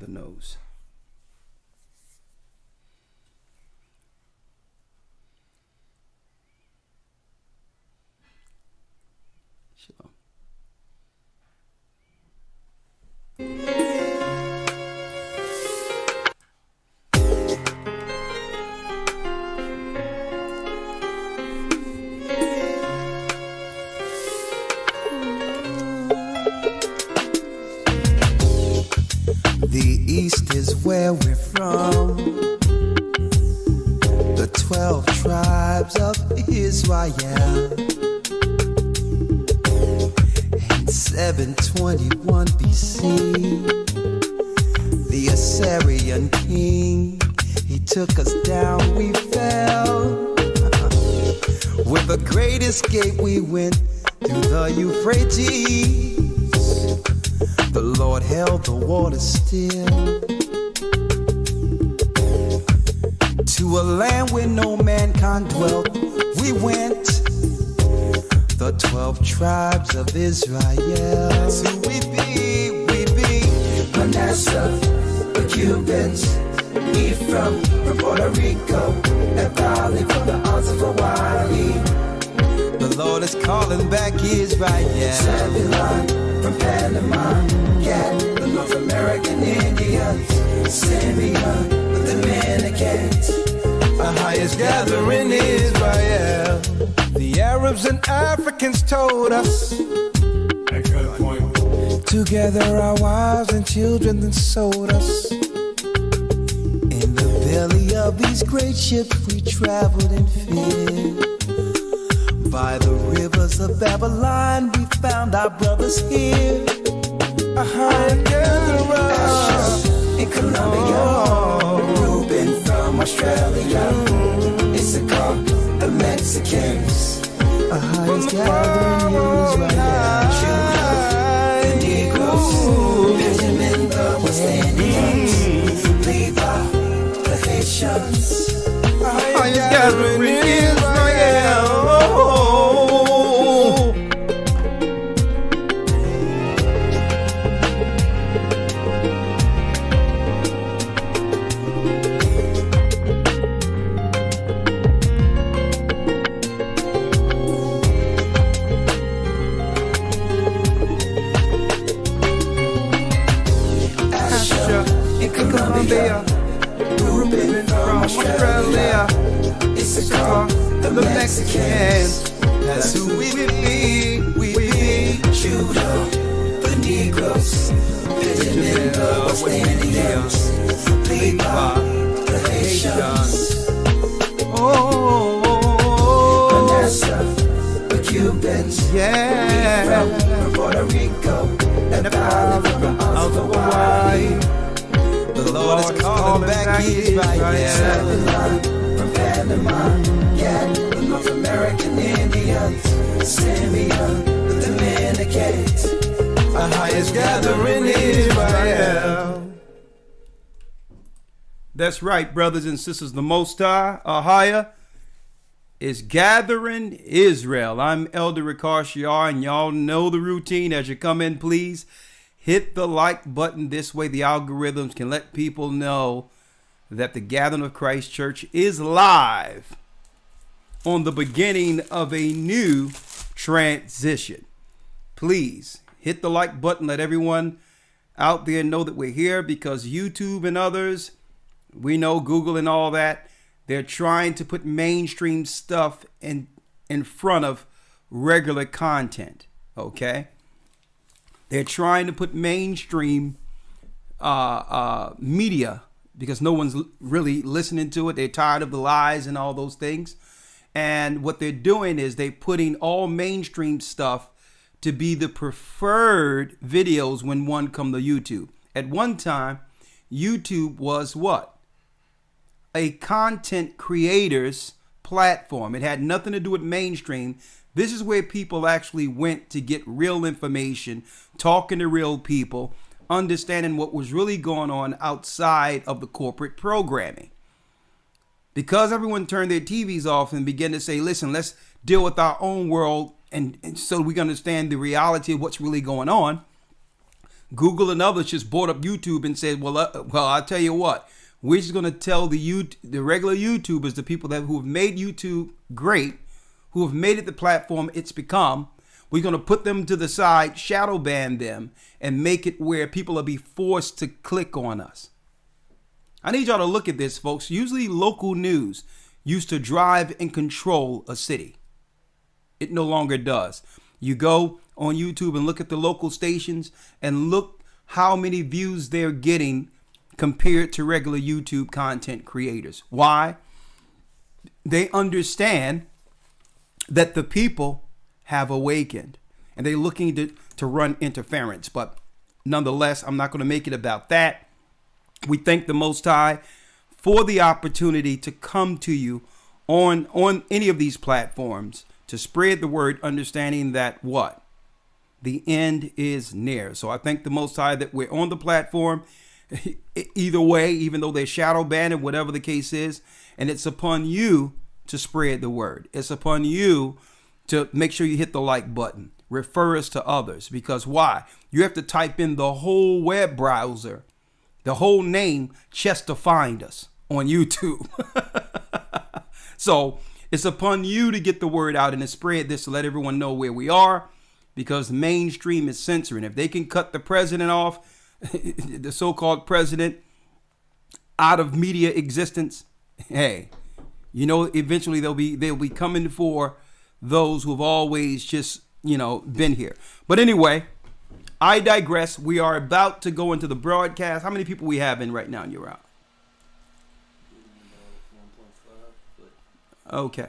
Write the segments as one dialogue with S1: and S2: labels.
S1: the nose. Shalom.
S2: The East is where we're from. The 12 tribes of Israel. In 721 BC, the Assyrian king, he took us down, we fell. With the great escape we went through the Euphrates. The Lord held the water still. To a land where no mankind dwelt, we went. The 12 tribes of Israel. That's who we be. Manasseh, the Cubans, Ephraim from Puerto Rico, Naphtali from the Isles of Hawaii. The Lord is calling back Israel. Zebulon from Panama, Gad, the North American Indians, Simeon, the Dominicans. The highest gathering Israel. The Arabs and Africans told us. Good point. Together our wives and children then sold us. In the belly of these great ships we traveled and filled. By the rivers of Babylon we found our brothers here. Asher in Colombia, Reuben from Australia, Issachar, the Mexicans, a highest gathering Judah, the Negroes, Benjamin, the West Indians, Levi, the Haitians, a highest gathering Israel. Reuben from Australia, Issachar, the Mexicans. That's who we be. Judah, the Negroes, Benjamin, the West Indians, Levi, the Haitians. Manasseh, the Cubans, Ephraim from Puerto Rico, Naphtali from the Isles of Hawaii. The Lord is calling back Israel. From Panama, Gad, the North American Indians, Simeon, the Dominicans, the highest gathering Israel.
S1: That's right, brothers and sisters. The Most High, Ahia, is gathering Israel. I'm Elder Ricard Shiar, and y'all know the routine. As you come in, please hit the like button. This way the algorithms can let people know that the Gathering of Christ Church is live on the beginning of a new transition. Please hit the like button. Let everyone out there know that we're here, because YouTube and others, we know Google and all that, they're trying to put mainstream stuff in front of regular content. Okay? They're trying to put mainstream media, because no one's really listening to it. They're tired of the lies and all those things. And what they're doing is they're putting all mainstream stuff to be the preferred videos when one come to YouTube. At one time, YouTube was what? A content creators platform. It had nothing to do with mainstream. This is where people actually went to get real information, talking to real people, understanding what was really going on outside of the corporate programming. Because everyone turned their TVs off and began to say, listen, let's deal with our own world, and so we can understand the reality of what's really going on. Google and others just bought up YouTube and said, well, I'll tell you what, we're just going to tell the regular YouTubers, the people who have made YouTube great, who have made it the platform it's become, we're going to put them to the side, shadow ban them, and make it where people will be forced to click on us. I need y'all to look at this, folks. Usually local news used to drive and control a city. It no longer does. You go on YouTube and look at the local stations and look how many views they're getting compared to regular YouTube content creators. Why? They understand that the people have awakened and they're looking to run interference. But nonetheless, I'm not going to make it about that. We thank the Most High for the opportunity to come to you on any of these platforms to spread the word, understanding that what? The end is near. So I thank the Most High that we're on the platform either way, even though they're shadow banned, whatever the case is. And it's upon you to spread the word. It's upon you to make sure you hit the like button. Refer us to others. Because why? You have to type in the whole web browser, the whole name, just to find us on YouTube. So it's upon you to get the word out and to spread this to let everyone know where we are, because mainstream is censoring. If they can cut the president off, the so-called president, out of media existence, hey, you know, eventually they'll be coming for those who have always just, been here. But anyway, I digress. We are about to go into the broadcast. How many people we have in right now in your route? Okay.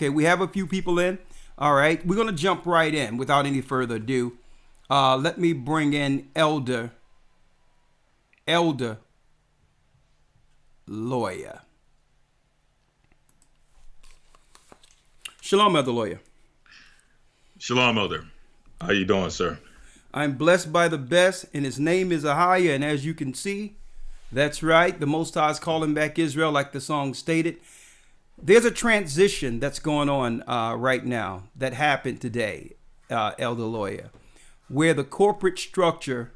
S1: We have a few people in. All right. We're going to jump right in without any further ado. Let me bring in Elder Lawyer. Shalom, Elder Lawyer.
S3: Shalom, Elder. How you doing, sir?
S1: I'm blessed by the best, and his name is Ahaya. And as you can see, that's right, the Most High is calling back Israel, like the song stated. There's a transition that's going on right now that happened today, Elder Lawyer, where the corporate structure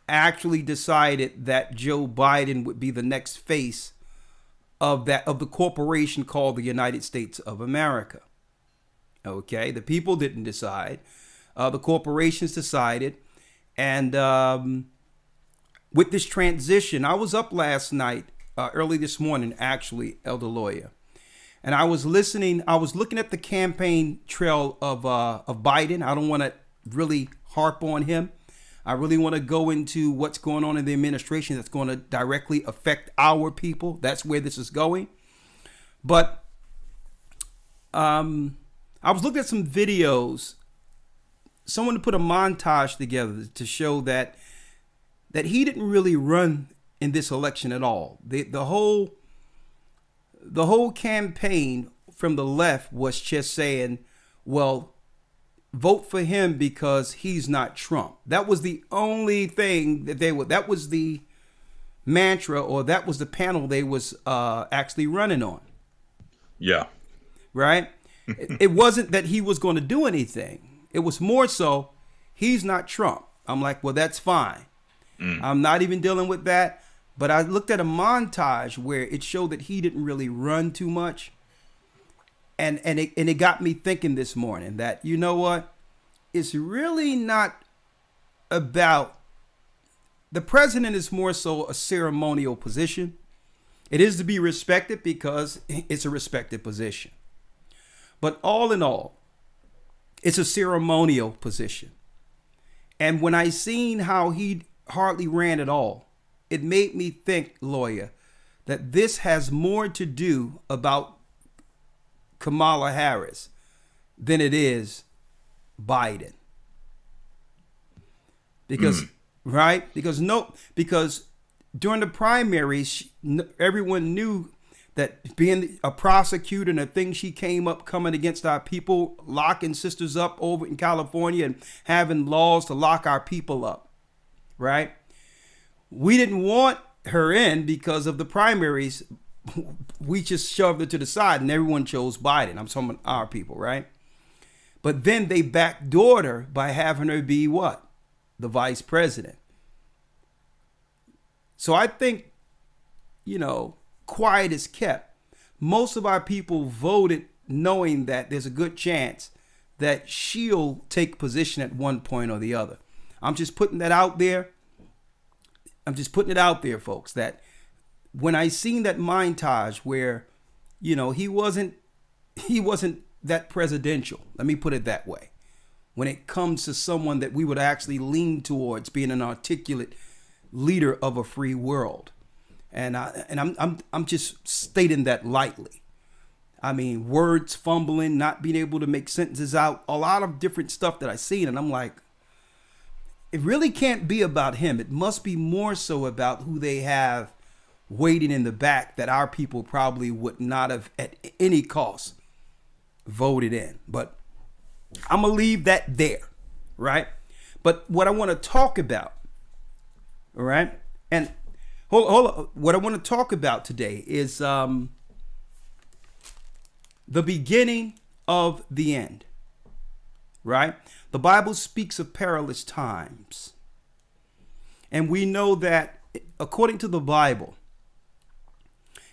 S1: actually decided that Joe Biden would be the next face of the corporation called the United States of America. Okay, the people didn't decide. The corporations decided. And with this transition, I was up last night, early this morning, actually, Elder Lawyer. And I was looking at the campaign trail of Biden. I don't want to really harp on him. I really want to go into what's going on in the administration that's going to directly affect our people. That's where this is going. But I was looking at some videos. Someone put a montage together to show that he didn't really run in this election at all. The whole campaign from the left was just saying, well, vote for him because he's not Trump. That was the only thing that was the mantra, or that was the panel they was actually running on.
S3: Yeah.
S1: Right? It wasn't that he was going to do anything. It was more so, he's not Trump. I'm like, well, that's fine. I'm not even dealing with that. But I looked at a montage where it showed that he didn't really run too much. And it got me thinking this morning that, you know what? It's really not about, the president is more so a ceremonial position. It is to be respected because it's a respected position. But all in all, it's a ceremonial position. And when I seen how he hardly ran at all, it made me think, Lawyer, that this has more to do about Kamala Harris than it is Biden. Because, right? Because during the primaries, everyone knew that being a prosecutor and the things she coming against our people, locking sisters up over in California and having laws to lock our people up, right? We didn't want her in because of the primaries. We just shoved her to the side and everyone chose Biden. I'm talking about our people, right? But then they backdoored her by having her be what? The vice president. So I think, quiet is kept. Most of our people voted knowing that there's a good chance that she'll take position at one point or the other. I'm just putting that out there. I'm just putting it out there, folks, that when I seen that montage where, he wasn't that presidential. Let me put it that way. When it comes to someone that we would actually lean towards being an articulate leader of a free world. And I'm just stating that lightly. I mean, words fumbling, not being able to make sentences out, a lot of different stuff that I seen. And I'm like, it really can't be about him. It must be more so about who they have waiting in the back that our people probably would not have at any cost voted in. But I'm going to leave that there, right? But what I want to talk about, all right? And hold on. What I want to talk about today is the beginning of the end, right? The Bible speaks of perilous times. And we know that according to the Bible,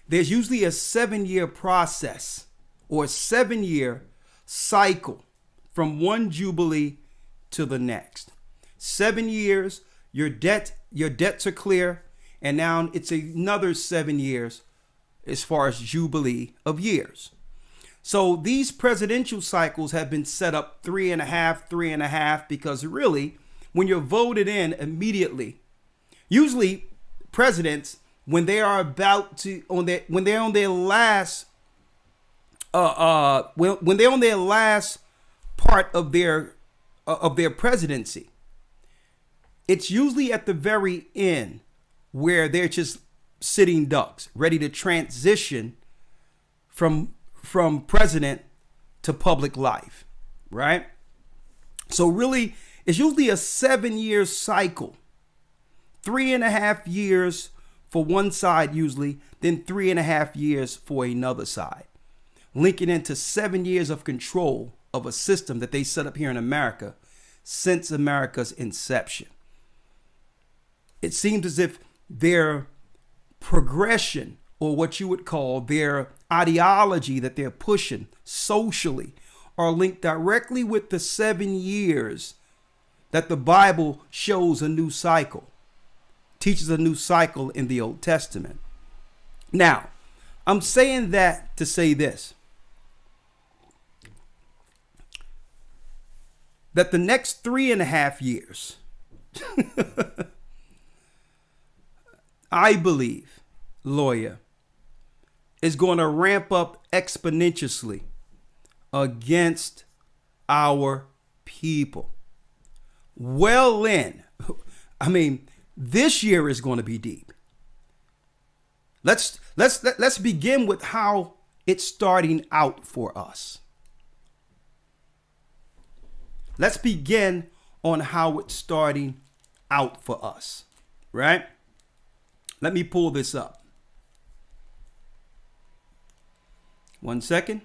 S1: there's usually a 7-year process or a 7-year cycle from one jubilee to the next. 7 years, your debts are clear, and now it's another 7 years as far as jubilee of years. So these presidential cycles have been set up 3.5, because really, when you're voted in immediately, usually presidents, when they are about to when they're on their last when they're on their last part of their presidency, it's usually at the very end where they're just sitting ducks, ready to transition from president to public life, right? So really, it's usually a 7-year cycle, 3.5 years for one side usually, then 3.5 years for another side, linking into 7 years of control of a system that they set up here in America since America's inception. It seems as if their progression, or what you would call their ideology that they're pushing socially, are linked directly with the 7 years that the Bible shows a new cycle, teaches a new cycle in the Old Testament. Now, I'm saying that to say this, that the next 3.5 years, I believe, lawyer, is going to ramp up exponentially against our people. This year is going to be deep. Let's begin with how it's starting out for us. Let's begin on how it's starting out for us, right? Let me pull this up. 1 second.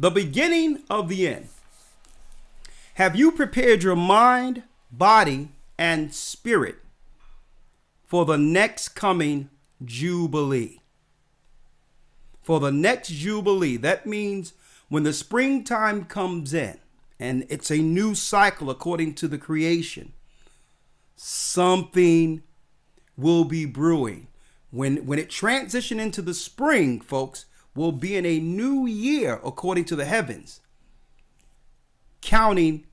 S1: The beginning of the end. Have you prepared your mind, body, and spirit for the next coming Jubilee? For the next Jubilee, that means when the springtime comes in and it's a new cycle according to the creation, something will be brewing. When it transitions into the spring, folks, we'll be in a new year according to the heavens, counting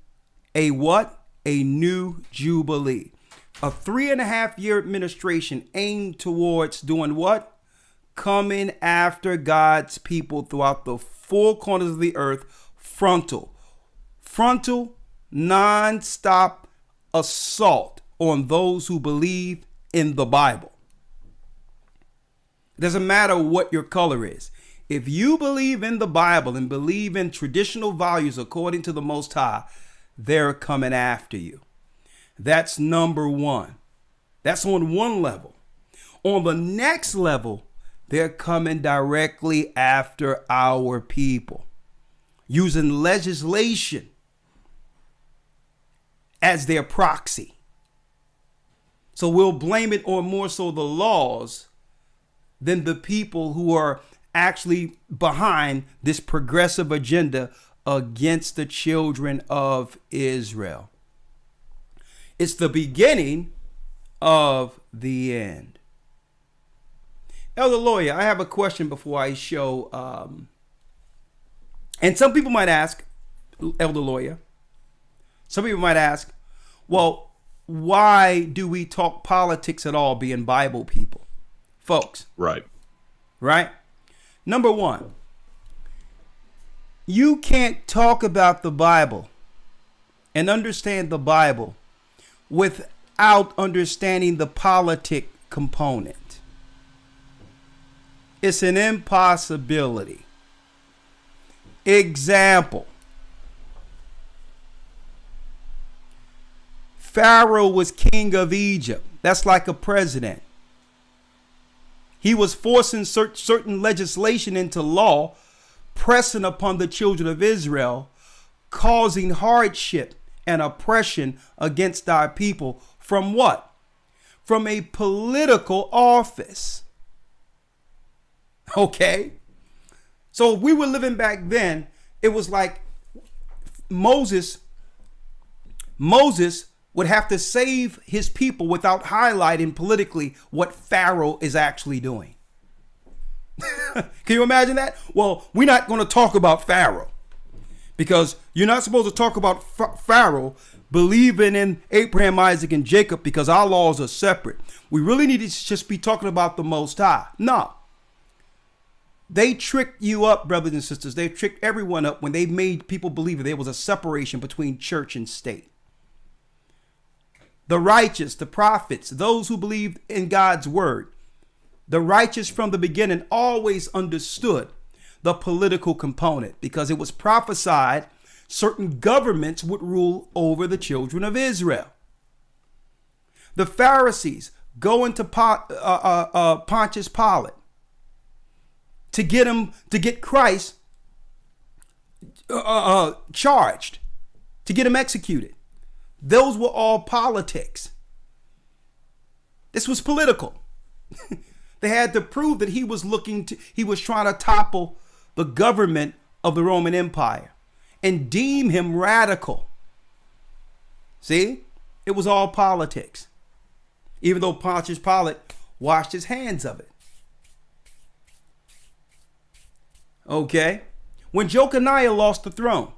S1: a what? A new Jubilee. A 3.5-year administration aimed towards doing what? Coming after God's people throughout the four corners of the earth. Frontal, non-stop assault on those who believe in the Bible. It doesn't matter what your color is. If you believe in the Bible and believe in traditional values according to the Most High, they're coming after you. That's number one. That's on one level. On the next level, They're coming directly after our people, using legislation as their proxy. So we'll blame it on more so the laws than the people who are actually behind this progressive agenda against the children of Israel. It's the beginning of the end. Elder Lawyer, I have a question before I show, and some people might ask, Elder Lawyer, some people might ask, well, why do we talk politics at all being Bible people? Folks.
S3: Right.
S1: Right? Number one, you can't talk about the Bible and understand the Bible without understanding the politic component. It's an impossibility. Example. Pharaoh was king of Egypt. That's like a president. He was forcing certain legislation into law, pressing upon the children of Israel, causing hardship and oppression against our people. From what? From a political office. Okay? So if we were living back then, it was like Moses would have to save his people without highlighting politically what Pharaoh is actually doing. Can you imagine that? Well, we're not going to talk about Pharaoh because you're not supposed to talk about Pharaoh believing in Abraham, Isaac, and Jacob because our laws are separate. We really need to just be talking about the Most High. No. They tricked you up, brothers and sisters. They tricked everyone up when they made people believe that there was a separation between church and state. The righteous, the prophets, those who believed in God's word, the righteous from the beginning always understood the political component because it was prophesied certain governments would rule over the children of Israel. The Pharisees go into Pontius Pilate to get Christ charged, to get him executed. Those were all politics. This was political. They had to prove that he was trying to topple the government of the Roman Empire and deem him radical. See? It was all politics. Even though Pontius Pilate washed his hands of it. Okay? When Jeconiah lost the throne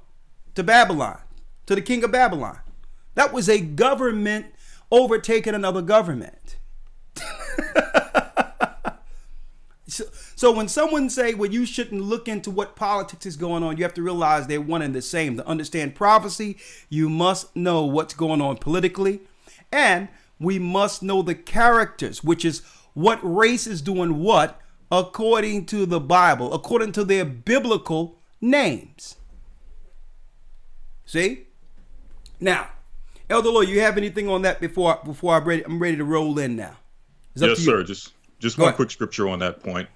S1: to Babylon, to the king of Babylon, that was a government overtaking another government. So when someone say, well, you shouldn't look into what politics is going on, you have to realize they're one and the same. To understand prophecy, you must know what's going on politically. And we must know the characters, which is what race is doing what according to the Bible, according to their biblical names. See? Now, Elder Lawyer, you have anything on that before I'm ready to roll in now?
S3: Yes, sir. Just one quick scripture on that point.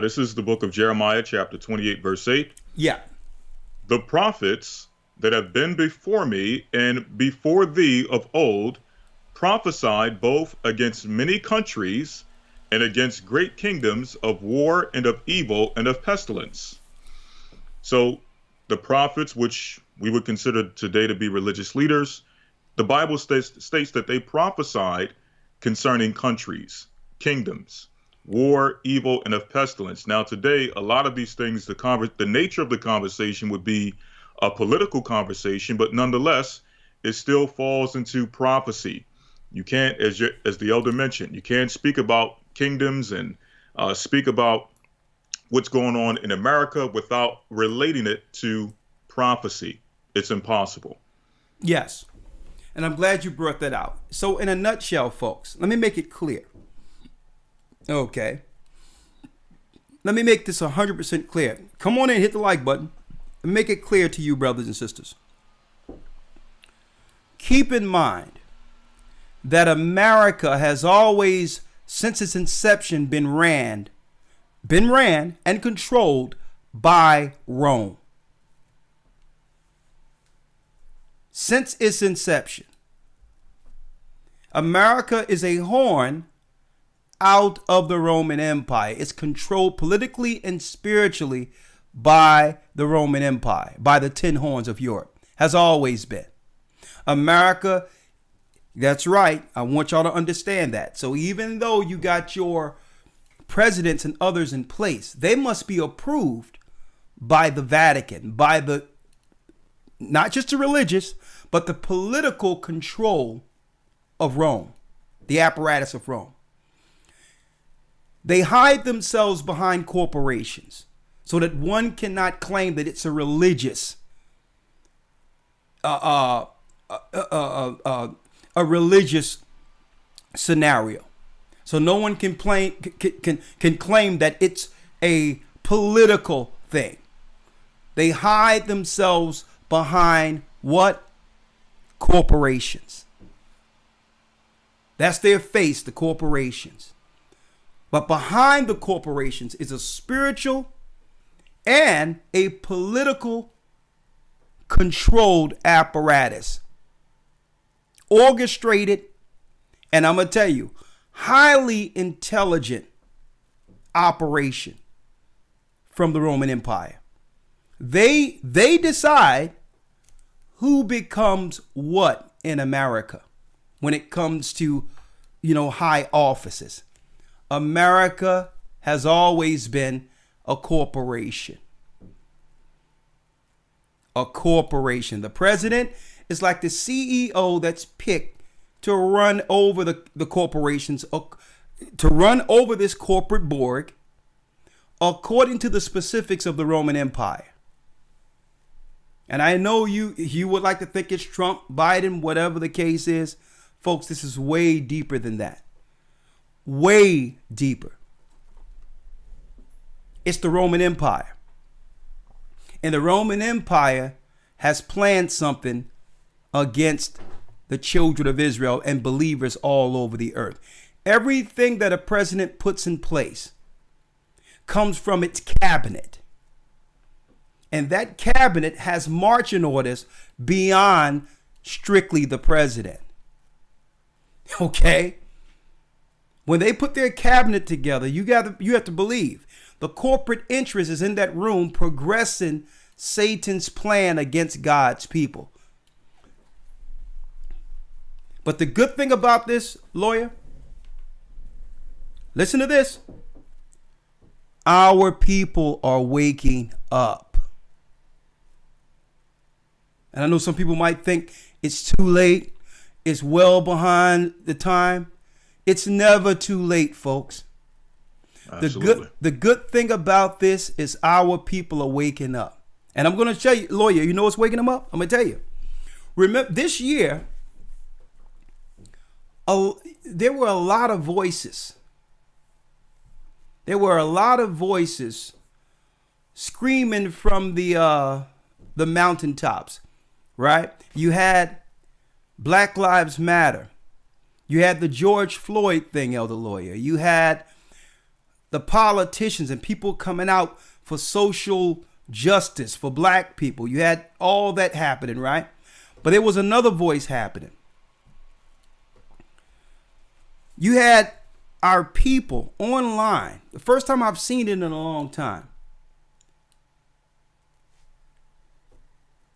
S3: This is the book of Jeremiah, chapter 28, verse 8.
S1: Yeah.
S3: The prophets that have been before me and before thee of old prophesied both against many countries and against great kingdoms of war and of evil and of pestilence. So the prophets, which we would consider today to be religious leaders, the Bible states that they prophesied concerning countries, kingdoms, war, evil, and of pestilence. Now, today, a lot of these things, the nature of the conversation would be a political conversation, but nonetheless, it still falls into prophecy. You can't, as the elder mentioned, you can't speak about kingdoms and speak about what's going on in America without relating it to prophecy. It's impossible.
S1: Yes. And I'm glad you brought that out. So in a nutshell, folks, let me make it clear. Okay. Let me make this 100% clear. Come on in, hit the like button and make it clear to you, brothers and sisters. Keep in mind that America has always, since its inception, been ran been ran and controlled by Rome since its inception. America is a horn out of the Roman Empire. It's controlled politically and spiritually by the Roman Empire, by the 10 horns of Europe. Has always been. America, that's right. I want y'all to understand that. So even though you got your presidents and others in place, they must be approved by the Vatican, by the, not just the religious, but the political control of Rome, the apparatus of Rome. They hide themselves behind corporations so that one cannot claim that it's a religious a religious scenario. So no one can claim that it's a political thing. They hide themselves behind what? Corporations. That's their face, the corporations. But behind the corporations is a spiritual and a political controlled apparatus, orchestrated, and I'm going to tell you, highly intelligent operation from the Roman Empire. They decide who becomes what in America when it comes to, high offices. America has always been a corporation. A corporation. The president is like the CEO that's picked to run over the corporations, to run over this corporate board according to the specifics of the Roman Empire. And I know you would like to think it's Trump, Biden, whatever the case is. Folks, this is way deeper than that. Way deeper. It's the Roman Empire. And the Roman Empire has planned something against the children of Israel and believers all over the earth. Everything that a president puts in place comes from its cabinet. And that cabinet has marching orders beyond strictly the president. Okay? When they put their cabinet together, you have to believe the corporate interest is in that room progressing Satan's plan against God's people. But the good thing about this, lawyer, listen to this. Our people are waking up. And I know some people might think it's too late. It's well behind the time. It's never too late, folks.
S3: Absolutely.
S1: The good thing about this is our people are waking up. And I'm going to tell you, lawyer, you know what's waking them up? I'm going to tell you. Remember, this year, there were a lot of voices. There were a lot of voices screaming from the mountaintops, right? You had Black Lives Matter. You had the George Floyd thing, Elder Lawyer. You had the politicians and people coming out for social justice for black people. You had all that happening, right? But there was another voice happening. You had our people online. The first time I've seen it in a long time.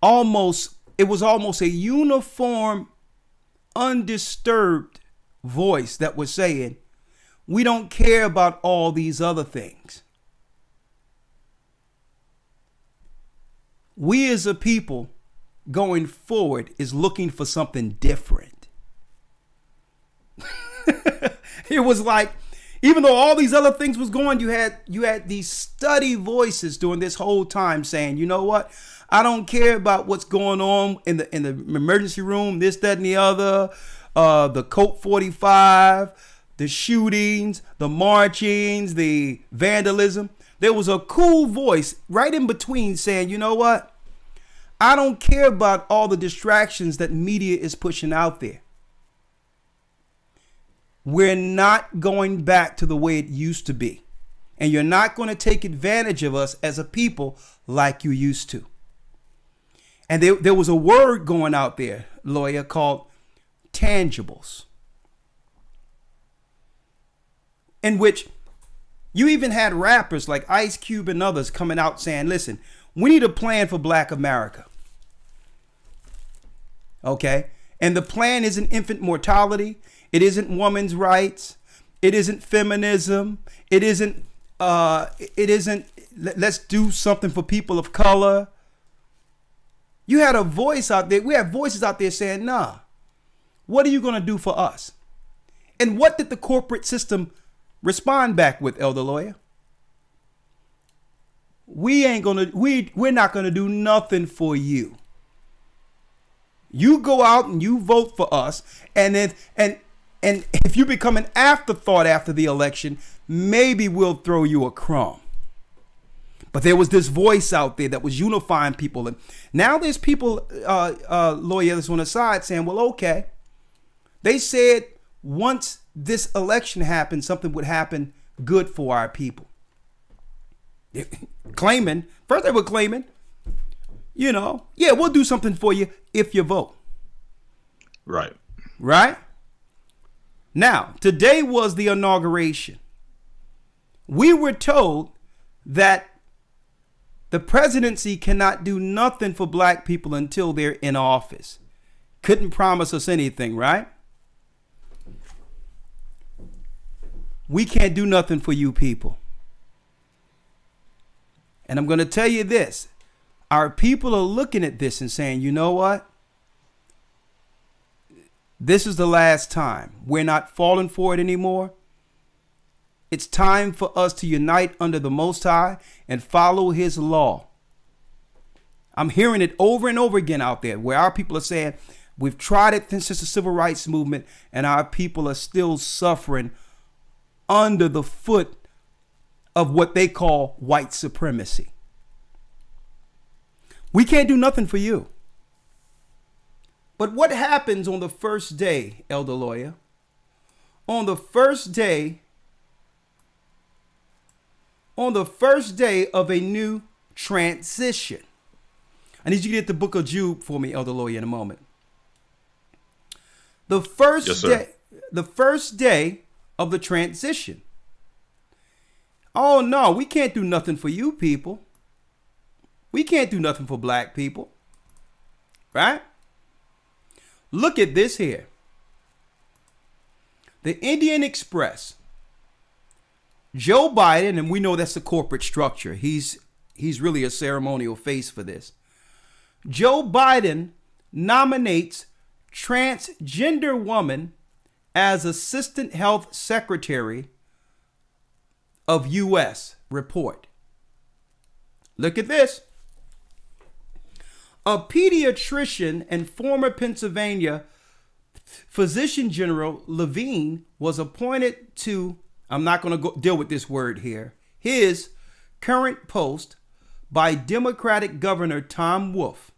S1: It was almost a uniform, undisturbed voice that was saying, we don't care about all these other things. We as a people going forward is looking for something different. It was like, even though all these other things was going, you had these steady voices during this whole time saying, you know what? I don't care about what's going on in the emergency room, this, that, and the other, the Colt 45, the shootings, the marchings, the vandalism. There was a cool voice right in between saying, you know what? I don't care about all the distractions that media is pushing out there. We're not going back to the way it used to be. And you're not going to take advantage of us as a people like you used to. And there was a word going out there, lawyer, called tangibles, in which you even had rappers like Ice Cube and others coming out saying, listen, we need a plan for Black America. Okay? And the plan isn't infant mortality. It isn't women's rights. It isn't feminism. It isn't let's do something for people of color. You had a voice out there. We have voices out there saying, nah, what are you going to do for us? And what did the corporate system respond back with, Elder Lawyer? We're not going to do nothing for you. You go out and you vote for us. And if you become an afterthought after the election, maybe we'll throw you a crumb. But there was this voice out there that was unifying people. And now there's people, lawyers on the side saying, well, okay. They said once this election happened, something would happen good for our people. First they were claiming, yeah, we'll do something for you if you vote.
S3: Right.
S1: Right? Now, today was the inauguration. We were told that the presidency cannot do nothing for Black people until they're in office. Couldn't promise us anything, right? We can't do nothing for you people. And I'm going to tell you this. Our people are looking at this and saying, you know what? This is the last time. We're not falling for it anymore. It's time for us to unite under the Most High and follow his law. I'm hearing it over and over again out there where our people are saying, we've tried it since the civil rights movement and our people are still suffering under the foot of what they call white supremacy. We can't do nothing for you. But what happens on the first day, Elder Lawyer? On the first day of a new transition. I need you to get the book of Jude for me, Elder Lawyer, in a moment. The first day of the transition. Oh no, we can't do nothing for you people. We can't do nothing for Black people. Right? Look at this here. The Indian Express. Joe Biden, and we know that's the corporate structure. He's really a ceremonial face for this. Joe Biden nominates transgender woman as Assistant Health Secretary of U.S. report. Look at this. A pediatrician and former Pennsylvania Physician General Levine was appointed to, I'm not going to deal with this word here, his current post by Democratic Governor Tom Wolf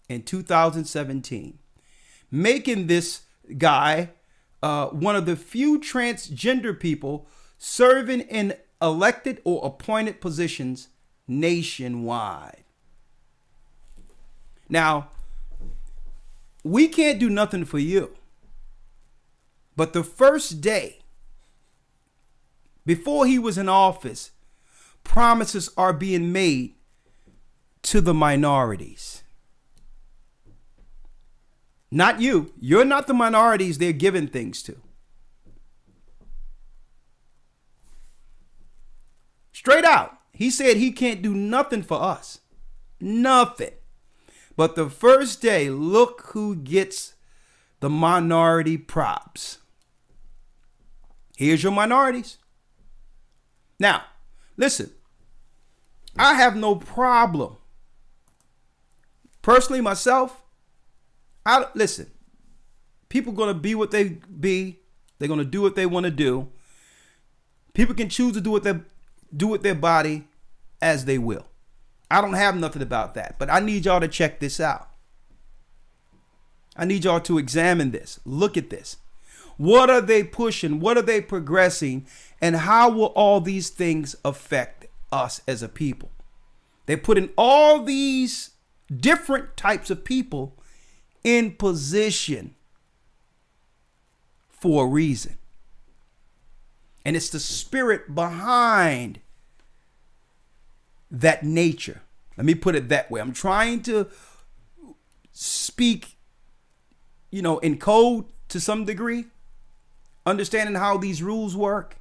S1: in 2017, making this guy one of the few transgender people serving in elected or appointed positions nationwide. Now, we can't do nothing for you. But the first day, before he was in office, promises are being made to the minorities. Not you. You're not the minorities they're giving things to. Straight out. He said he can't do nothing for us. Nothing. But the first day, look who gets the minority props. Here's your minorities. Now, listen, I have no problem. Personally, myself, listen, people going to be what they be. They're going to do what they want to do. People can choose to do with their body as they will. I don't have nothing about that, but I need y'all to check this out. I need y'all to examine this. Look at this. What are they pushing? What are they progressing? And how will all these things affect us as a people? They put in all these different types of people in position for a reason. And it's the spirit behind that nature. Let me put it that way. I'm trying to speak, in code to some degree, understanding how these rules work.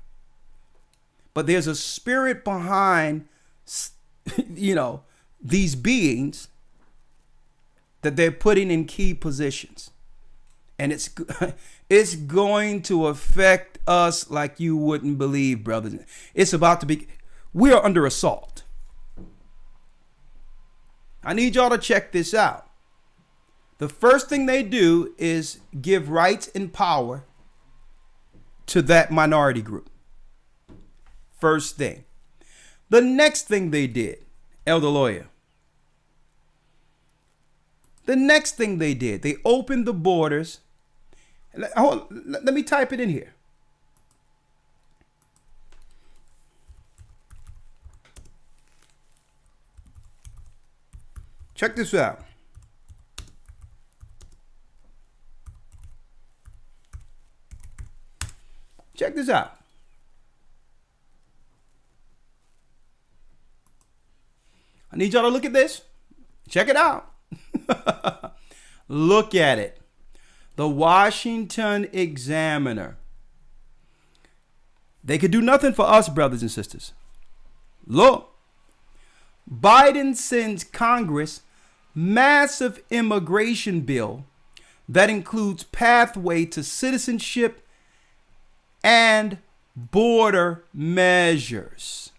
S1: But there's a spirit behind, these beings that they're putting in key positions. And it's going to affect us like you wouldn't believe, brothers. It's about to be, we are under assault. I need y'all to check this out. The first thing they do is give rights and power to that minority group. First thing. The next thing they did, Elder Lawyer. The next thing they did, they opened the borders. Let me type it in here. Check this out. Check this out. I need y'all to look at this. Check it out. Look at it. The Washington Examiner. They could do nothing for us, brothers and sisters. Look. Biden sends Congress massive immigration bill that includes pathway to citizenship and border measures.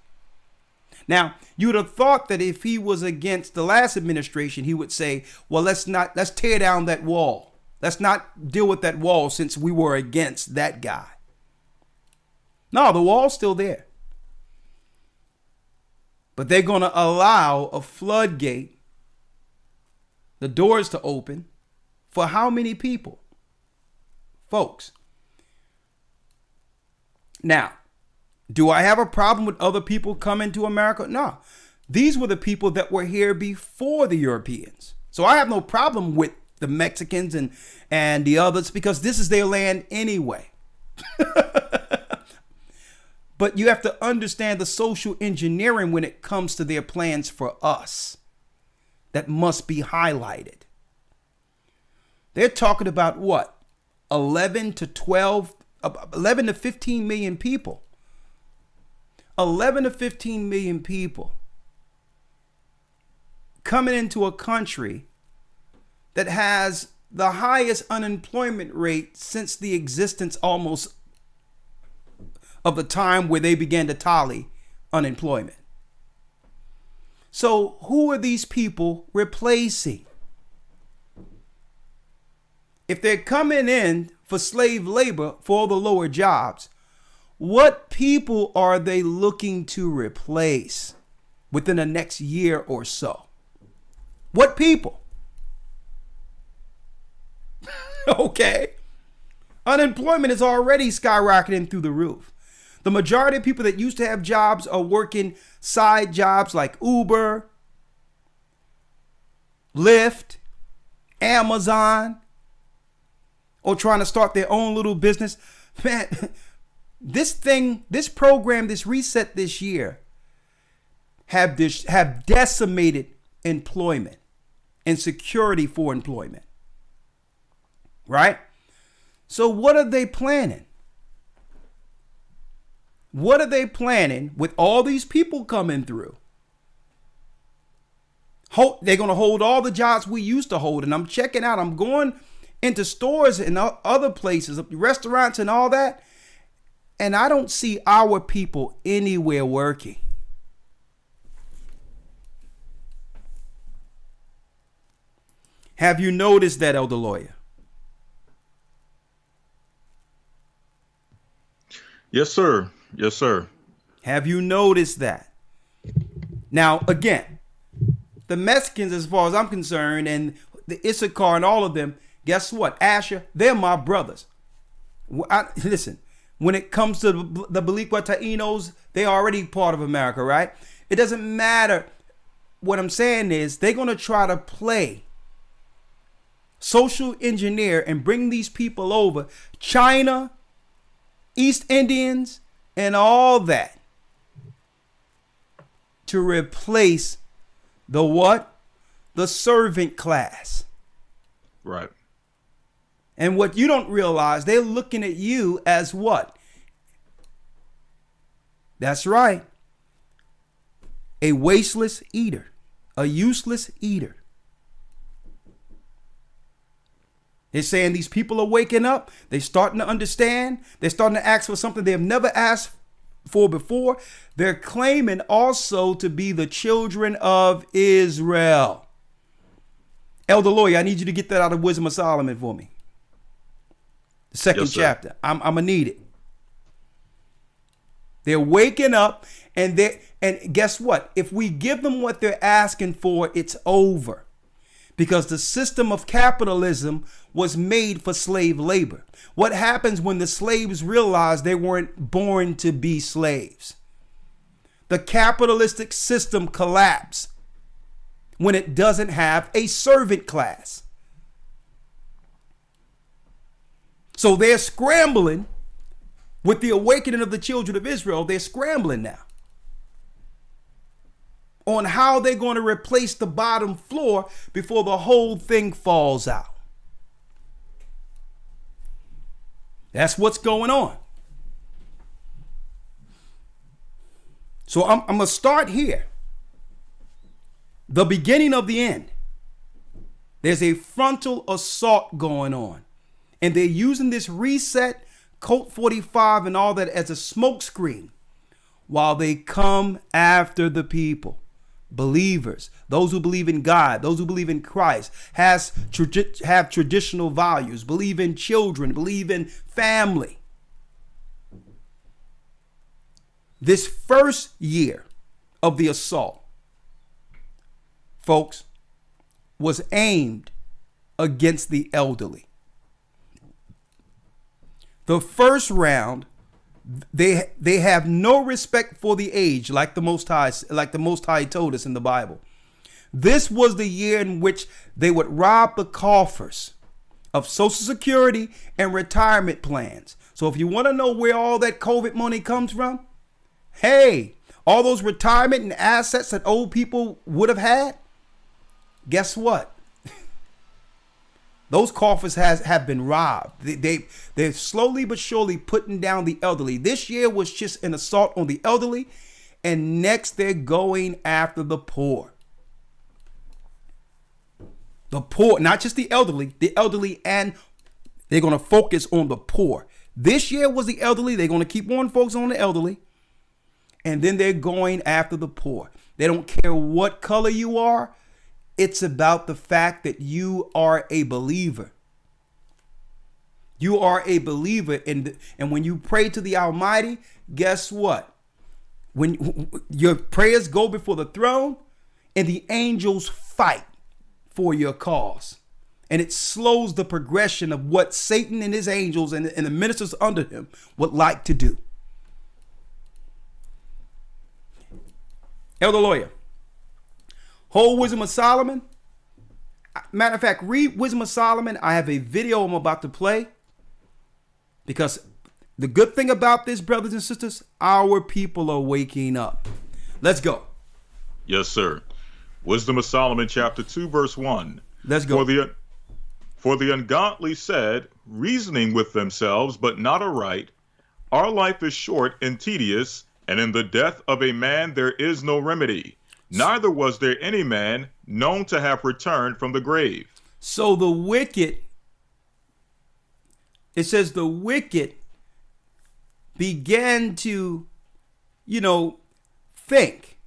S1: Now, you would have thought that if he was against the last administration, he would say, well, let's tear down that wall. Let's not deal with that wall since we were against that guy. No, the wall's still there. But they're going to allow a floodgate, the doors to open for how many people? Folks. Now, do I have a problem with other people coming to America? No. These were the people that were here before the Europeans. So I have no problem with the Mexicans and the others because this is their land anyway. But you have to understand the social engineering when it comes to their plans for us. That must be highlighted. They're talking about what? 11 to 15 million people. 11 to 15 million people coming into a country that has the highest unemployment rate since the existence almost of the time where they began to tally unemployment. So who are these people replacing? If they're coming in for slave labor for the lower jobs, what people are they looking to replace within the next year or so? What people? Okay. Unemployment is already skyrocketing through the roof. The majority of people that used to have jobs are working side jobs like Uber, Lyft, Amazon, or trying to start their own little business. Man, this program, this reset this year have decimated employment and security for employment. Right? So what are they planning? What are they planning with all these people coming through? They're going to hold all the jobs we used to hold. And I'm checking out. I'm going into stores and other places, restaurants and all that. And I don't see our people anywhere working. Have you noticed that, Elder Lawyer?
S3: Yes, sir. Yes, sir.
S1: Have you noticed that? Now, again, the Mexicans, as far as I'm concerned, and the Issachar and all of them, guess what? Asher, they're my brothers. Listen, when it comes to the Boricua Taínos, they are already part of America, right? It doesn't matter. What I'm saying is they're going to try to play social engineer and bring these people over. China, East Indians, and all that to replace the what? The servant class.
S3: Right.
S1: And what you don't realize, they're looking at you as what? That's right. A wasteless eater, a useless eater. They're saying these people are waking up. They're starting to understand. They're starting to ask for something they have never asked for before. They're claiming also to be the children of Israel. Elder Lawyer, I need you to get that out of Wisdom of Solomon for me. The second chapter. I'm gonna need it. They're waking up, and guess what? If we give them what they're asking for, it's over. Because the system of capitalism was made for slave labor. What happens when the slaves realize they weren't born to be slaves? The capitalistic system collapses when it doesn't have a servant class. So they're scrambling with the awakening of the children of Israel. They're scrambling now on how they're going to replace the bottom floor before the whole thing falls out. That's what's going on. So I'm going to start here. The beginning of the end. There's a frontal assault going on. And they're using this reset, Colt 45 and all that as a smokescreen while they come after the people. Believers, those who believe in God, those who believe in Christ, have traditional values, believe in children, believe in family. This first year of the assault, folks, was aimed against the elderly. The first round, they have no respect for the age, like the Most High told us in the Bible. This was the year in which they would rob the coffers of Social Security and retirement plans. So if you want to know where all that COVID money comes from, hey, all those retirement and assets that old people would have had, guess what? Those coffers have been robbed. They're slowly but surely putting down the elderly. This year was just an assault on the elderly. And next they're going after the poor. The poor, not just the elderly, and they're going to focus on the poor. This year was the elderly. They're going to keep on focusing on the elderly. And then they're going after the poor. They don't care what color you are. It's about the fact that you are a believer. You are a believer. And when you pray to the Almighty, guess what? When your prayers go before the throne and the angels fight for your cause. And it slows the progression of what Satan and his angels and the ministers under him would like to do. Elder Lawyer, whole Wisdom of Solomon. Matter of fact, read Wisdom of Solomon. I have a video I'm about to play. Because the good thing about this, brothers and sisters, our people are waking up. Let's go.
S3: Yes, sir. Wisdom of Solomon, chapter 2, verse 1.
S1: Let's go.
S3: For the ungodly said, reasoning with themselves, but not aright, our life is short and tedious, and in the death of a man there is no remedy. Neither was there any man known to have returned from the grave.
S1: So the wicked, it says the wicked began to, think.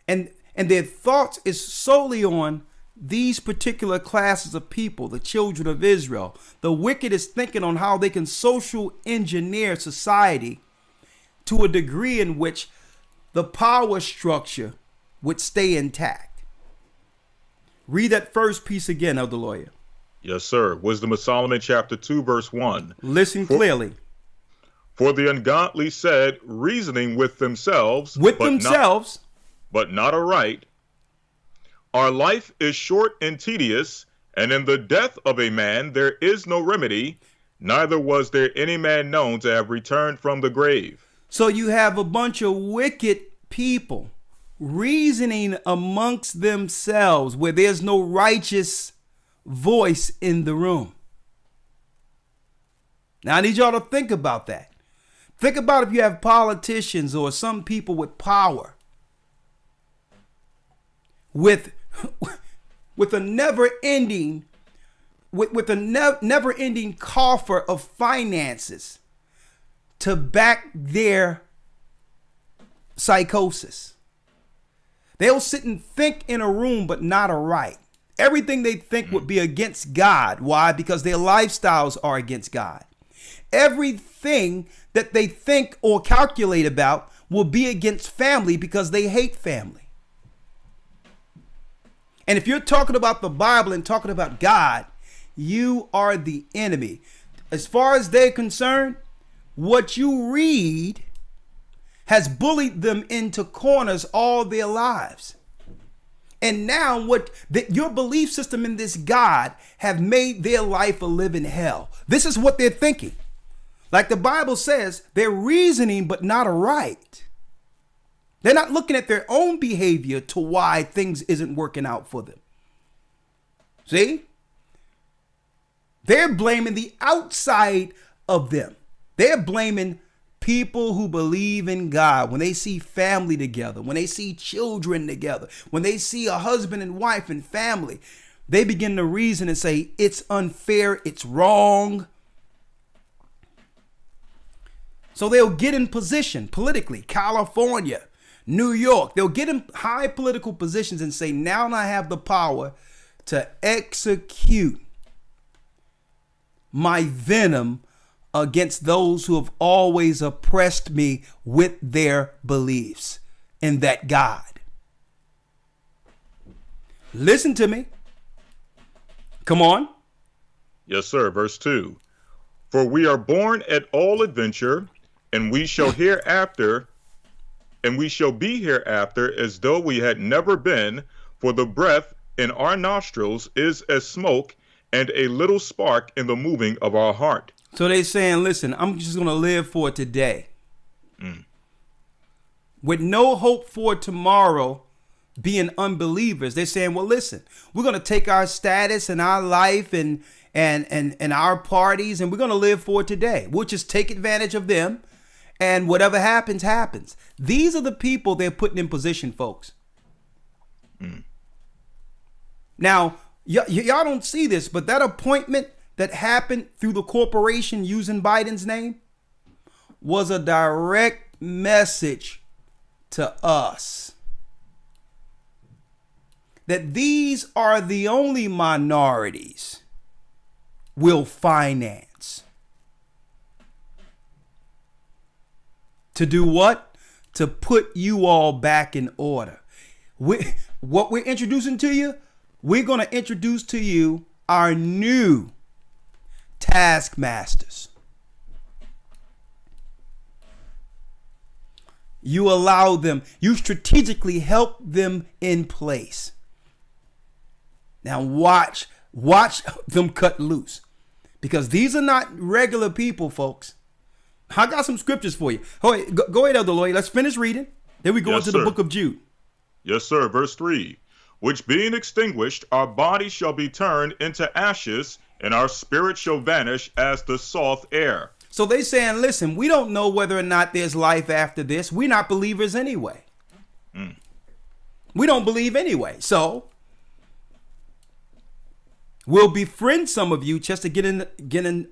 S1: And their thoughts is solely on these particular classes of people, the children of Israel. The wicked is thinking on how they can social engineer society to a degree in which the power structure would stay intact. Read that first piece again, Elder Lawyer.
S3: Yes, sir. Wisdom of Solomon, chapter 2, verse 1.
S1: Listen clearly.
S3: For the ungodly said, reasoning with themselves, but not aright, our life is short and tedious, and in the death of a man there is no remedy, neither was there any man known to have returned from the grave.
S1: So you have a bunch of wicked people reasoning amongst themselves where there's no righteous voice in the room. Now I need y'all to think about that. Think about if you have politicians or some people with power with a never-ending never-ending coffer of finances to back their psychosis. They'll sit and think in a room, but not aright. Everything they think would be against God. Why? Because their lifestyles are against God. Everything that they think or calculate about will be against family because they hate family. And if you're talking about the Bible and talking about God, you are the enemy. As far as they're concerned, what you read has bullied them into corners all their lives. And now your belief system in this God have made their life a living hell. This is what they're thinking. Like the Bible says, they're reasoning but not aright. They're not looking at their own behavior to why things isn't working out for them. See? They're blaming the outside of them. They're blaming people who believe in God. When they see family together, when they see children together, when they see a husband and wife and family, they begin to reason and say, it's unfair, it's wrong. So they'll get in position politically, California, New York, they'll get in high political positions and say, now I have the power to execute my venom against those who have always oppressed me with their beliefs in that God. Listen to me. Come on.
S3: Yes, sir. Verse 2. For we are born at all adventure, and we shall be hereafter as though we had never been, for the breath in our nostrils is as smoke, and a little spark in the moving of our heart.
S1: So they saying, listen, I'm just going to live for today. With no hope for tomorrow, being unbelievers. They're saying, well, listen, we're going to take our status and our life and our parties, and we're going to live for today. We'll just take advantage of them, and whatever happens, happens. These are the people they're putting in position, folks. Now, y'all don't see this, but that appointment that happened through the corporation using Biden's name was a direct message to us that these are the only minorities we'll finance. To do what? To put you all back in order. What we're introducing to you, we're going to introduce to you our new taskmasters. You allow them, you strategically help them in place. Now watch them cut loose, because these are not regular people, folks. I got some scriptures for you. Go ahead, Elder Lloyd. Let's finish reading. Then we go into the book of Jude.
S3: Yes, sir. Verse 3. Which being extinguished, our bodies shall be turned into ashes, and our spirit shall vanish as the soft air.
S1: So they saying, listen, we don't know whether or not there's life after this. We're not believers anyway. We don't believe anyway. So we'll befriend some of you just to get in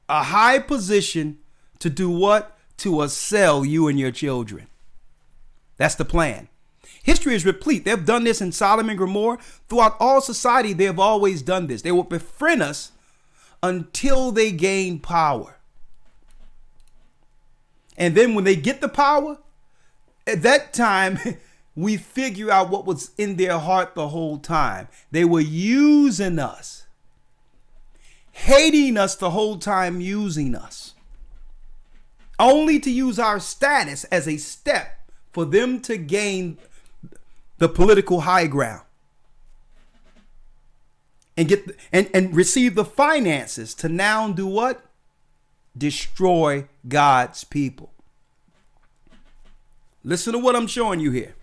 S1: a high position to do what? To sell you and your children. That's the plan. History is replete. They've done this in Sodom and Gomorrah. Throughout all society, they have always done this. They will befriend us until they gain power. And then when they get the power, at that time, we figure out what was in their heart the whole time. They were using us, hating us the whole time, using us, only to use our status as a step for them to gain the political high ground and get and receive the finances to now do what? Destroy God's people. Listen to what I'm showing you here.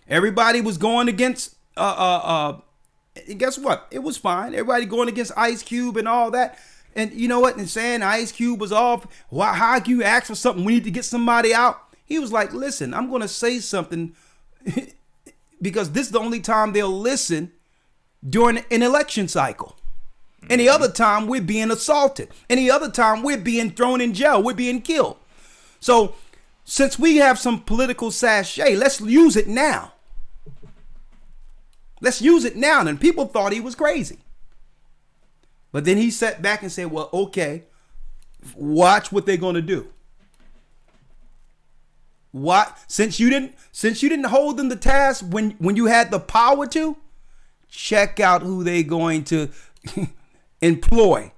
S1: Everybody was going against guess what? It was fine. Everybody going against Ice Cube and all that. And you know what? And saying Ice Cube was off. Why? How can you ask for something? We need to get somebody out. He was like, listen, I'm going to say something because this is the only time they'll listen during an election cycle. Any other time we're being assaulted. Any other time we're being thrown in jail. We're being killed. So since we have some political sachet, let's use it now. Let's use it now. And people thought he was crazy. But then he sat back and said, well, okay, watch what they're going to do. What? Since you didn't hold them to task when you had the power to, check out who they're going to employ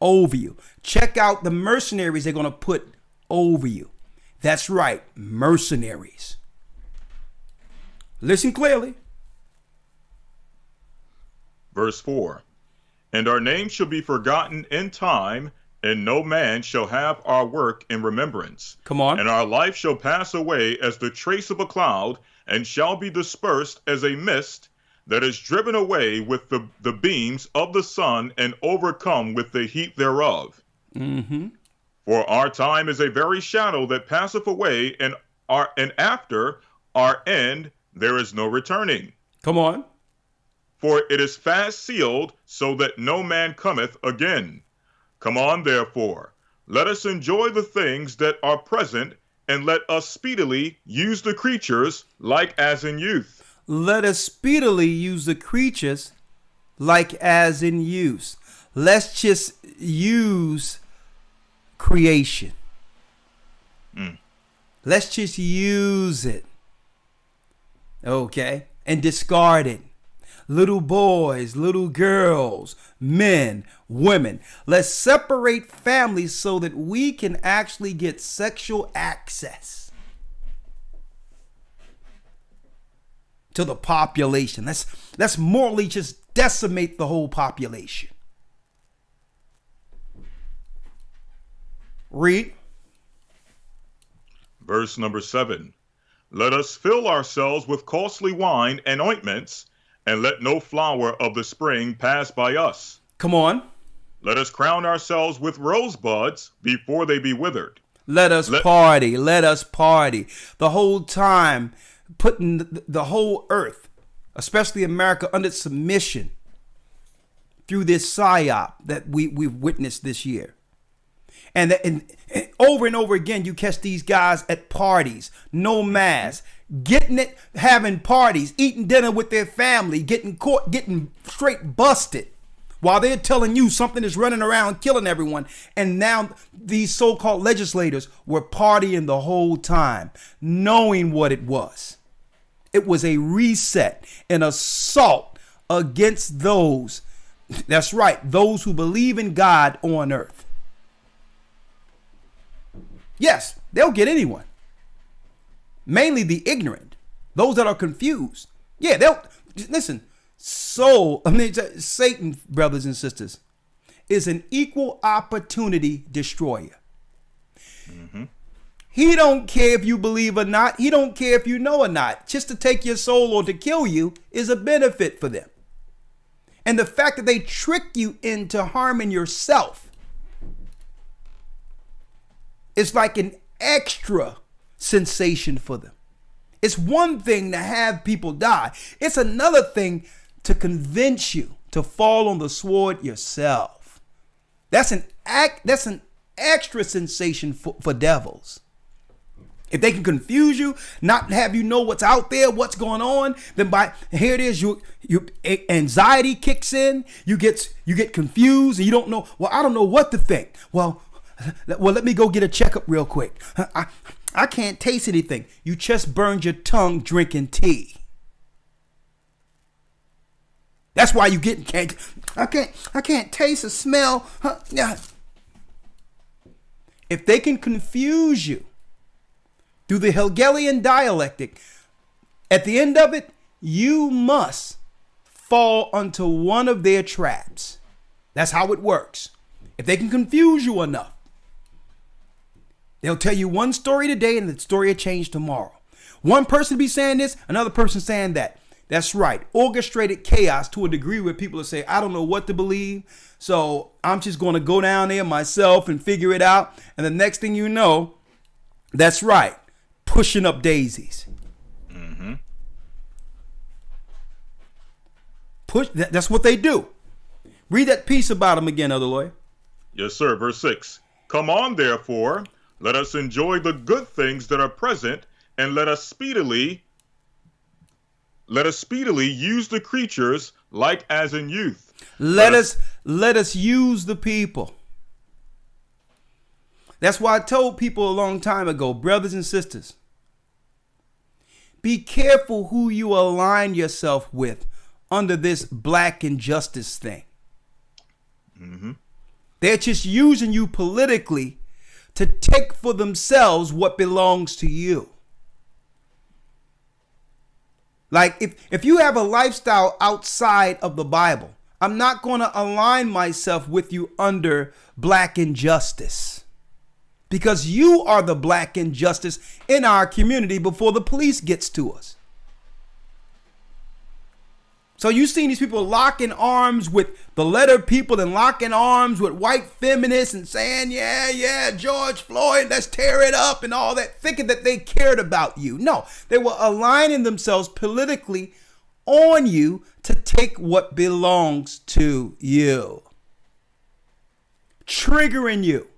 S1: over you. Check out the mercenaries they're going to put over you. That's right, mercenaries. Listen clearly.
S3: Verse 4. And our name shall be forgotten in time, and no man shall have our work in remembrance.
S1: Come on.
S3: And our life shall pass away as the trace of a cloud, and shall be dispersed as a mist that is driven away with the beams of the sun, and overcome with the heat thereof.
S1: Mm-hmm.
S3: For our time is a very shadow that passeth away, and after our end there is no returning.
S1: Come on.
S3: For it is fast sealed, so that no man cometh again. Come on, therefore, let us enjoy the things that are present, and let us speedily use the creatures like as in youth.
S1: Let us speedily use the creatures like as in use. Let's just use creation. Let's just use it. Okay? And discard it. Little boys, little girls, men, women. Let's separate families so that we can actually get sexual access to the population. Let's morally just decimate the whole population. Read.
S3: Verse number 7. Let us fill ourselves with costly wine and ointments, and let no flower of the spring pass by us.
S1: Come on.
S3: Let us crown ourselves with rosebuds before they be withered.
S1: Let us party. Let us party. The whole time putting the whole earth, especially America, under submission through this psyop that we've witnessed this year. And over and over again, you catch these guys at parties, no mask, getting it, having parties, eating dinner with their family, getting caught, getting straight busted while they're telling you something is running around killing everyone. And now these so-called legislators were partying the whole time, knowing what it was. It was a reset, an assault against those, that's right, those who believe in God on earth. Yes, they'll get anyone. Mainly the ignorant, those that are confused. Yeah, they'll listen. Satan, brothers and sisters, is an equal opportunity destroyer. Mm-hmm. He don't care if you believe or not. He don't care if you know or not. Just to take your soul or to kill you is a benefit for them. And the fact that they trick you into harming yourself, it's like an extra sensation for them. It's one thing to have people die. It's another thing to convince you to fall on the sword yourself. That's an extra sensation for devils. If they can confuse you, not have you know what's out there, what's going on, then here it is, you anxiety kicks in, you get confused, and you don't know. Well, I don't know what to think. Well, let me go get a checkup real quick. I can't taste anything. You just burned your tongue drinking tea. That's why you can't. I can't taste or smell. Huh? Yeah. If they can confuse you through the Hegelian dialectic, at the end of it, you must fall onto one of their traps. That's how it works. If they can confuse you enough, they'll tell you one story today and the story will change tomorrow. One person be saying this, another person saying that. That's right. Orchestrated chaos to a degree where people will say, I don't know what to believe, so I'm just going to go down there myself and figure it out. And the next thing you know, that's right, pushing up daisies.
S3: Mm-hmm.
S1: That's what they do. Read that piece about them again, Elder Lawyer.
S3: Yes, sir. Verse 6. Come on, therefore, let us enjoy the good things that are present, and let us speedily use the creatures like as in youth.
S1: Let us use the people. That's why I told people a long time ago, brothers and sisters, be careful who you align yourself with under this black injustice thing.
S3: Mm-hmm.
S1: They're just using you politically to take for themselves what belongs to you. Like if you have a lifestyle outside of the Bible, I'm not going to align myself with you under black injustice, because you are the black injustice in our community before the police gets to us. So you've seen these people locking arms with the letter people and locking arms with white feminists and saying, yeah, George Floyd, let's tear it up and all that, thinking that they cared about you. No, they were aligning themselves politically on you to take what belongs to you, triggering you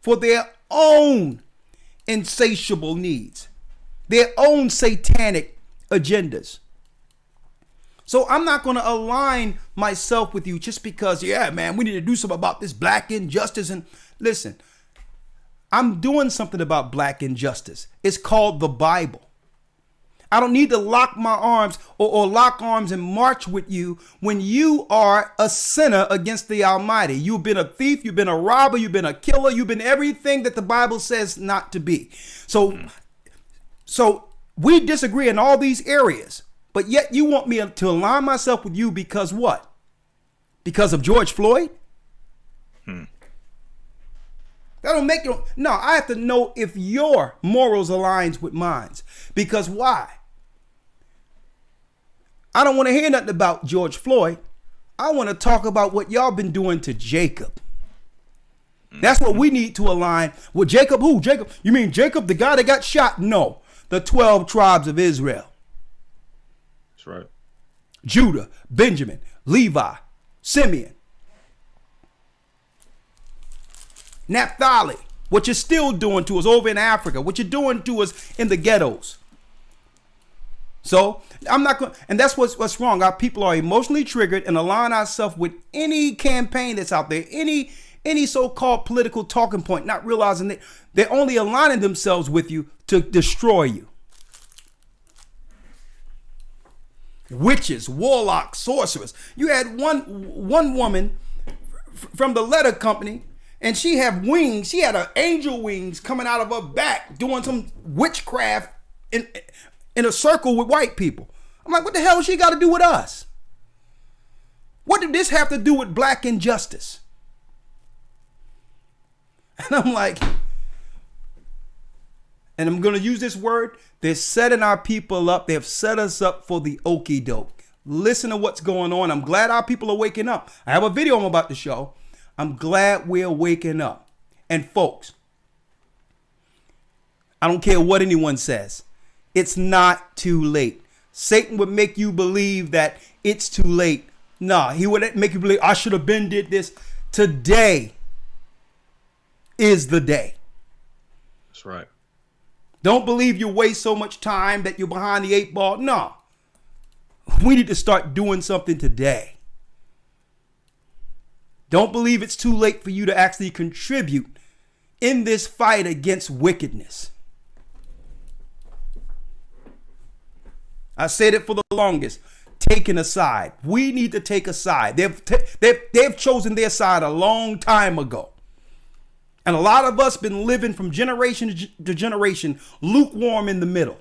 S1: for their own insatiable needs, their own satanic agendas. So I'm not going to align myself with you just because, yeah, man, we need to do something about this black injustice. And listen, I'm doing something about black injustice. It's called the Bible. I don't need to lock my arms or lock arms and march with you when you are a sinner against the Almighty. You've been a thief, you've been a robber, you've been a killer, you've been everything that the Bible says not to be. So we disagree in all these areas. But yet you want me to align myself with you because what? Because of George Floyd? That don't make it. No, I have to know if your morals aligns with mine. Because why? I don't want to hear nothing about George Floyd. I want to talk about what y'all been doing to Jacob. That's what we need to align with. Jacob who? Jacob? You mean Jacob, the guy that got shot? No, the 12 tribes of Israel.
S3: Right.
S1: Judah, Benjamin, Levi, Simeon, Naphtali, what you're still doing to us over in Africa, what you're doing to us in the ghettos. So I'm not going, and that's what's wrong. Our people are emotionally triggered and align ourselves with any campaign that's out there, any so-called political talking point, not realizing that they're only aligning themselves with you to destroy you. Witches, warlocks, sorcerers. You had one woman from the letter company, and she had wings. She had angel wings coming out of her back, doing some witchcraft in a circle with white people. I'm like, what the hell she got to do with us? What did this have to do with black injustice? And I'm like, and I'm going to use this word, they're setting our people up. They've set us up for the okie doke. Listen to what's going on. I'm glad our people are waking up. I have a video I'm about to show. I'm glad we're waking up. And folks, I don't care what anyone says. It's not too late. Satan would make you believe that it's too late. No, he would make you believe I should have been did this. Today is the day.
S3: That's right.
S1: Don't believe you waste so much time that you're behind the 8 ball. No. We need to start doing something today. Don't believe it's too late for you to actually contribute in this fight against wickedness. I said it for the longest. Taking a side. We need to take a side. They've chosen their side a long time ago. And a lot of us been living from generation to generation lukewarm in the middle.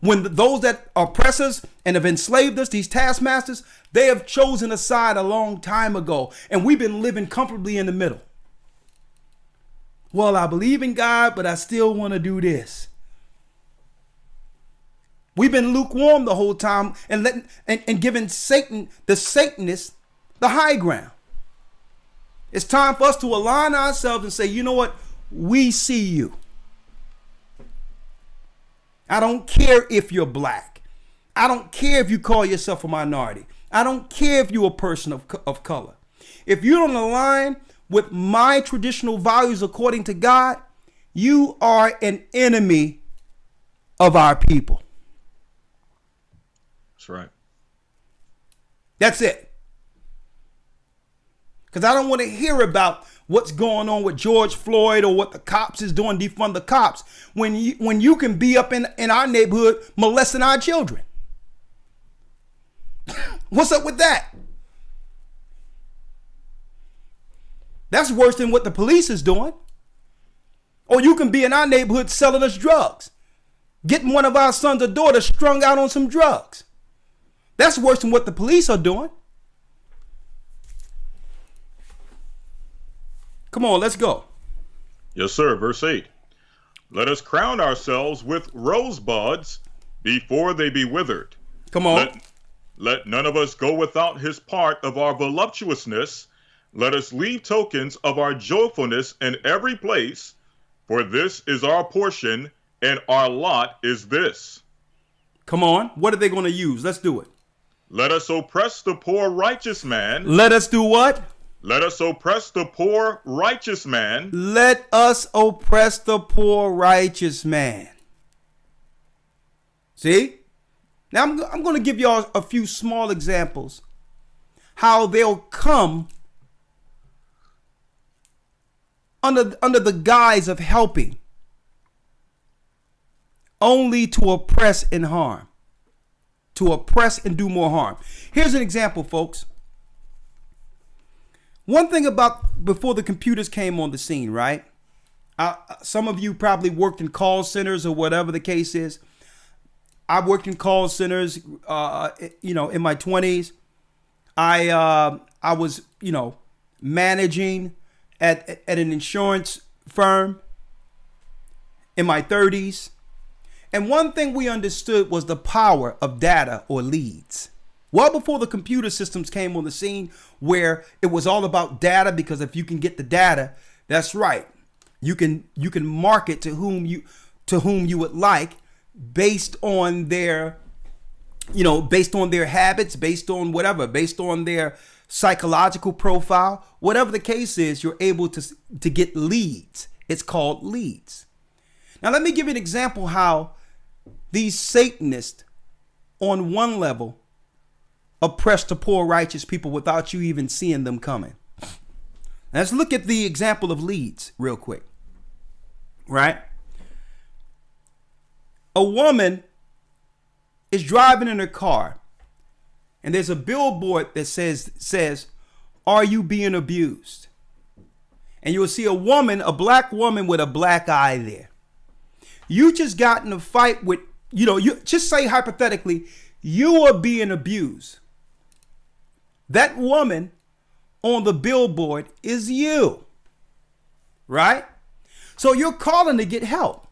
S1: When those that are oppressors and have enslaved us, these taskmasters, they have chosen a side a long time ago. And we've been living comfortably in the middle. Well, I believe in God, but I still want to do this. We've been lukewarm the whole time and giving Satan, the Satanists, the high ground. It's time for us to align ourselves and say, you know what? We see you. I don't care if you're black. I don't care if you call yourself a minority. I don't care if you're a person of color. If you don't align with my traditional values according to God, you are an enemy of our people.
S3: That's right.
S1: That's it. Because I don't want to hear about what's going on with George Floyd or what the cops is doing, defund the cops, when you can be up in our neighborhood molesting our children. What's up with that? That's worse than what the police is doing. Or you can be in our neighborhood selling us drugs, getting one of our sons or daughters strung out on some drugs. That's worse than what the police are doing. Come on, let's go.
S3: Yes, sir. Verse 8. Let us crown ourselves with rosebuds before they be withered.
S1: Come on.
S3: Let none of us go without his part of our voluptuousness. Let us leave tokens of our joyfulness in every place, for this is our portion, and our lot is this.
S1: Come on. What are they going to use? Let's do it.
S3: Let us oppress the poor righteous man.
S1: Let us do what?
S3: Let us oppress the poor righteous man.
S1: Let us oppress the poor righteous man. See? Now I'm going to give y'all a few small examples how they'll come under the guise of helping, only to oppress and harm, to oppress and do more harm. Here's an example, folks. One thing about before the computers came on the scene, right? Some of you probably worked in call centers or whatever the case is. I worked in call centers, in my 20s. I was, managing at an insurance firm in my 30s. And one thing we understood was the power of data or leads. Well before the computer systems came on the scene, where it was all about data, because if you can get the data, that's right. You can market to whom you would like based on their habits, based on whatever, based on their psychological profile, whatever the case is, you're able to get leads. It's called leads. Now, let me give you an example how these Satanists on one level oppress the poor righteous people without you even seeing them coming. Let's look at the example of leads real quick, right? A woman is driving in her car and there's a billboard that says, "Are you being abused?" And you'll see a black woman with a black eye there. You just got in a fight with, you just say hypothetically, you are being abused. That woman on the billboard is you, right? So you're calling to get help.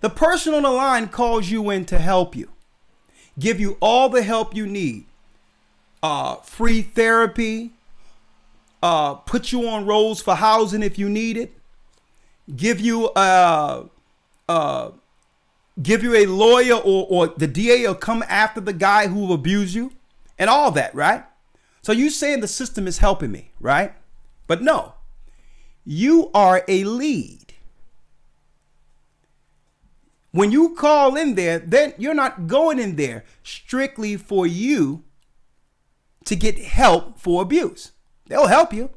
S1: The person on the line calls you in to help you, give you all the help you need. Free therapy, put you on rolls for housing if you need it, give you a lawyer or the DA will come after the guy who will abuse you and all that, right? So you saying the system is helping me, right? But no, you are a lead. When you call in there, then you're not going in there strictly for you to get help for abuse. They'll help you,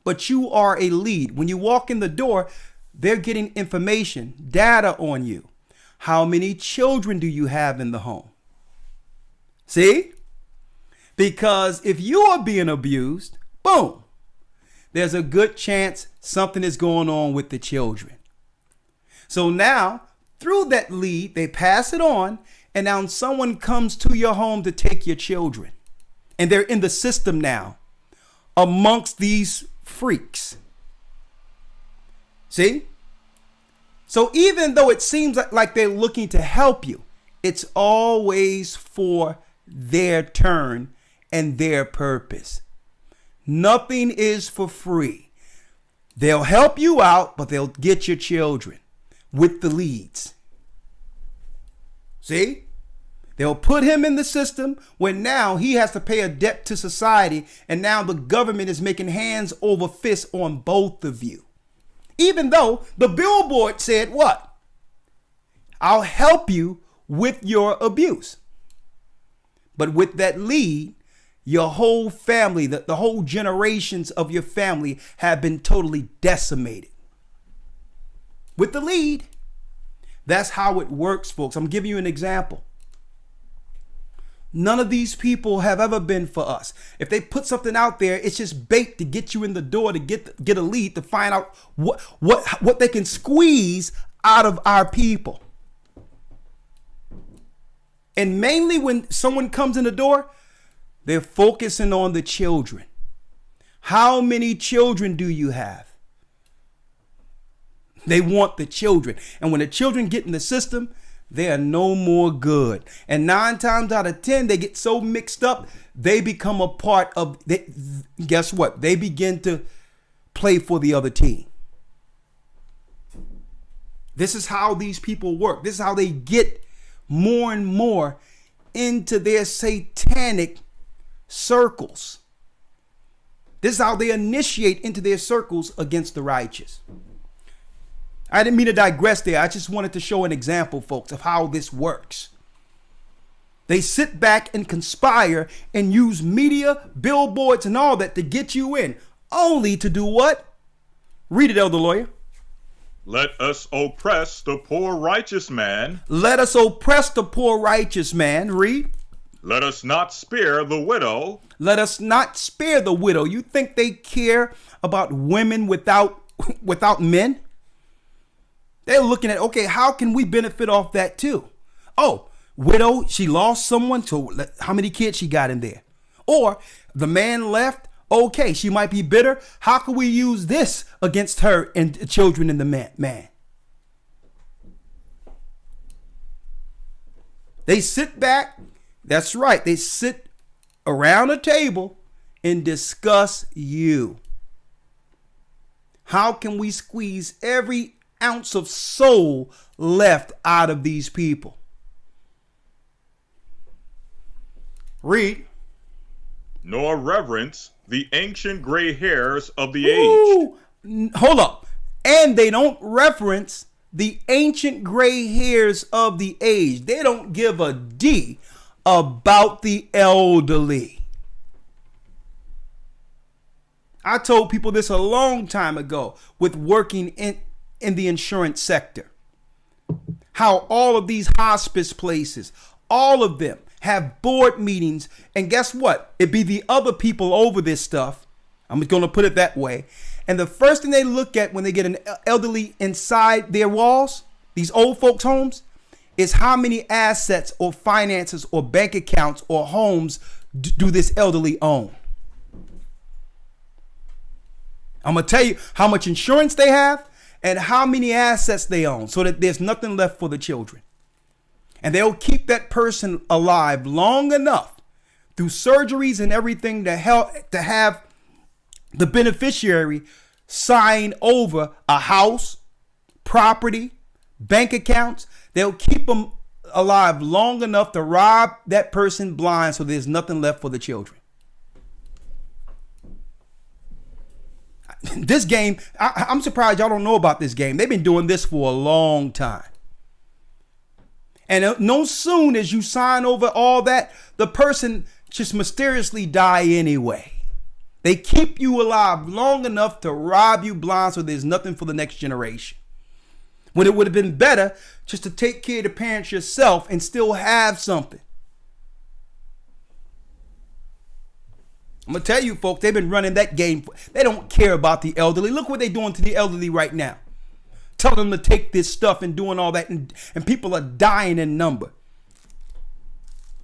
S1: but you are a lead. When you walk in the door, they're getting information, data on you. How many children do you have in the home? See? Because if you are being abused, boom, there's a good chance something is going on with the children. So now, through that lead, they pass it on, and now someone comes to your home to take your children. And they're in the system now amongst these freaks. See? So even though it seems like they're looking to help you, it's always for their turn and their purpose. Nothing is for free. They'll help you out, but they'll get your children with the leads. See? They'll put him in the system when now he has to pay a debt to society, and now the government is making hands over fists on both of you. Even though the billboard said what? I'll help you with your abuse. But with that lead, your whole family, the whole generations of your family have been totally decimated. With the lead. That's how it works, folks. I'm giving you an example. None of these people have ever been for us. If they put something out there, it's just bait to get you in the door, to get a lead, to find out what they can squeeze out of our people. And mainly when someone comes in the door, they're focusing on the children. How many children do you have? They want the children. And when the children get in the system, they are no more good. And 9 times out of 10, they get so mixed up, they become a part of, guess what? They begin to play for the other team. This is how these people work. This is how they get more and more into their satanic circles. This is how they initiate into their circles against the righteous. I didn't mean to digress there. I just wanted to show an example, folks, of how this works. They sit back and conspire and use media, billboards, and all that to get you in, only to do what? Read it, Elder Lawyer.
S3: Let us oppress the poor righteous man.
S1: Let us oppress the poor righteous man. Read.
S3: Let us not spare the widow.
S1: Let us not spare the widow. You think they care about women without men? They're looking at, okay, how can we benefit off that too? Oh, widow, she lost someone, so how many kids she got in there? Or the man left, okay, she might be bitter. How can we use this against her and children and the man? They sit back, that's right, they sit around a table and discuss you. How can we squeeze every ounce of soul left out of these people? Read.
S3: Nor reverence the ancient gray hairs of the aged.
S1: Hold up. And they don't reference the ancient gray hairs of the aged. They don't give a D about the elderly. I told people this a long time ago with working in the insurance sector. How all of these hospice places, all of them have board meetings. And guess what? It be the other people over this stuff. I'm just going to put it that way. And the first thing they look at when they get an elderly inside their walls, these old folks' homes, is how many assets or finances or bank accounts or homes do this elderly own. I'm going to tell you how much insurance they have and how many assets they own, so that there's nothing left for the children. And they'll keep that person alive long enough through surgeries and everything to have the beneficiary sign over a house, property, bank accounts. They'll keep them alive long enough to rob that person blind, so there's nothing left for the children. This game, I'm surprised y'all don't know about this game. They've been doing this for a long time. And no soon as you sign over all that, the person just mysteriously die anyway. They keep you alive long enough to rob you blind, so there's nothing for the next generation. When it would have been better just to take care of the parents yourself and still have something. I'm going to tell you, folks, they've been running that game. They don't care about the elderly. Look what they're doing to the elderly right now. Telling them to take this stuff and doing all that. And people are dying in number.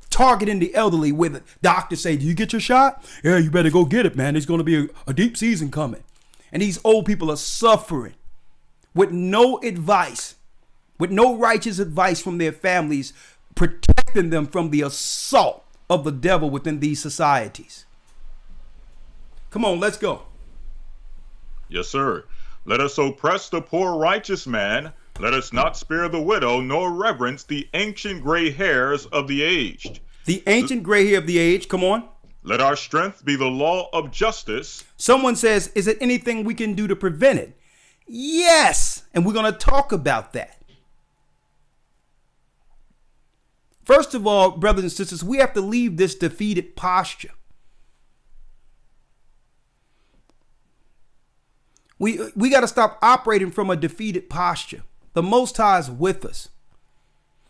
S1: Targeting the elderly with it. Doctors say, do you get your shot? Yeah, you better go get it, man. There's going to be a deep season coming. And these old people are suffering with no advice, with no righteous advice from their families, protecting them from the assault of the devil within these societies. Come on, let's go.
S3: Yes, sir. Let us oppress the poor righteous man. Let us not spare the widow, nor reverence the ancient gray hairs of the aged.
S1: The ancient gray hair of the age, come on.
S3: Let our strength be the law of justice.
S1: Someone says, is it anything we can do to prevent it? Yes, and we're going to talk about that. First of all, brothers and sisters, we have to leave this defeated posture. We got to stop operating from a defeated posture. The Most High is with us.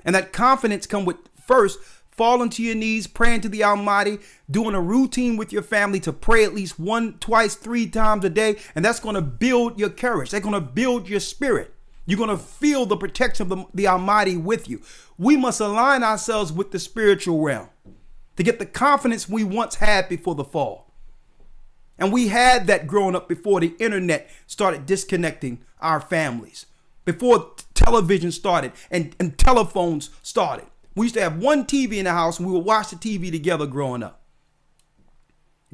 S1: And that confidence comes with first falling to your knees, praying to the Almighty, doing a routine with your family to pray at least 1, twice, 3 times a day. And that's going to build your courage. They're going to build your spirit. You're going to feel the protection of the Almighty with you. We must align ourselves with the spiritual realm to get the confidence we once had before the fall. And we had that growing up before the internet started disconnecting our families, before television started and telephones started. We used to have one TV in the house and we would watch the TV together growing up.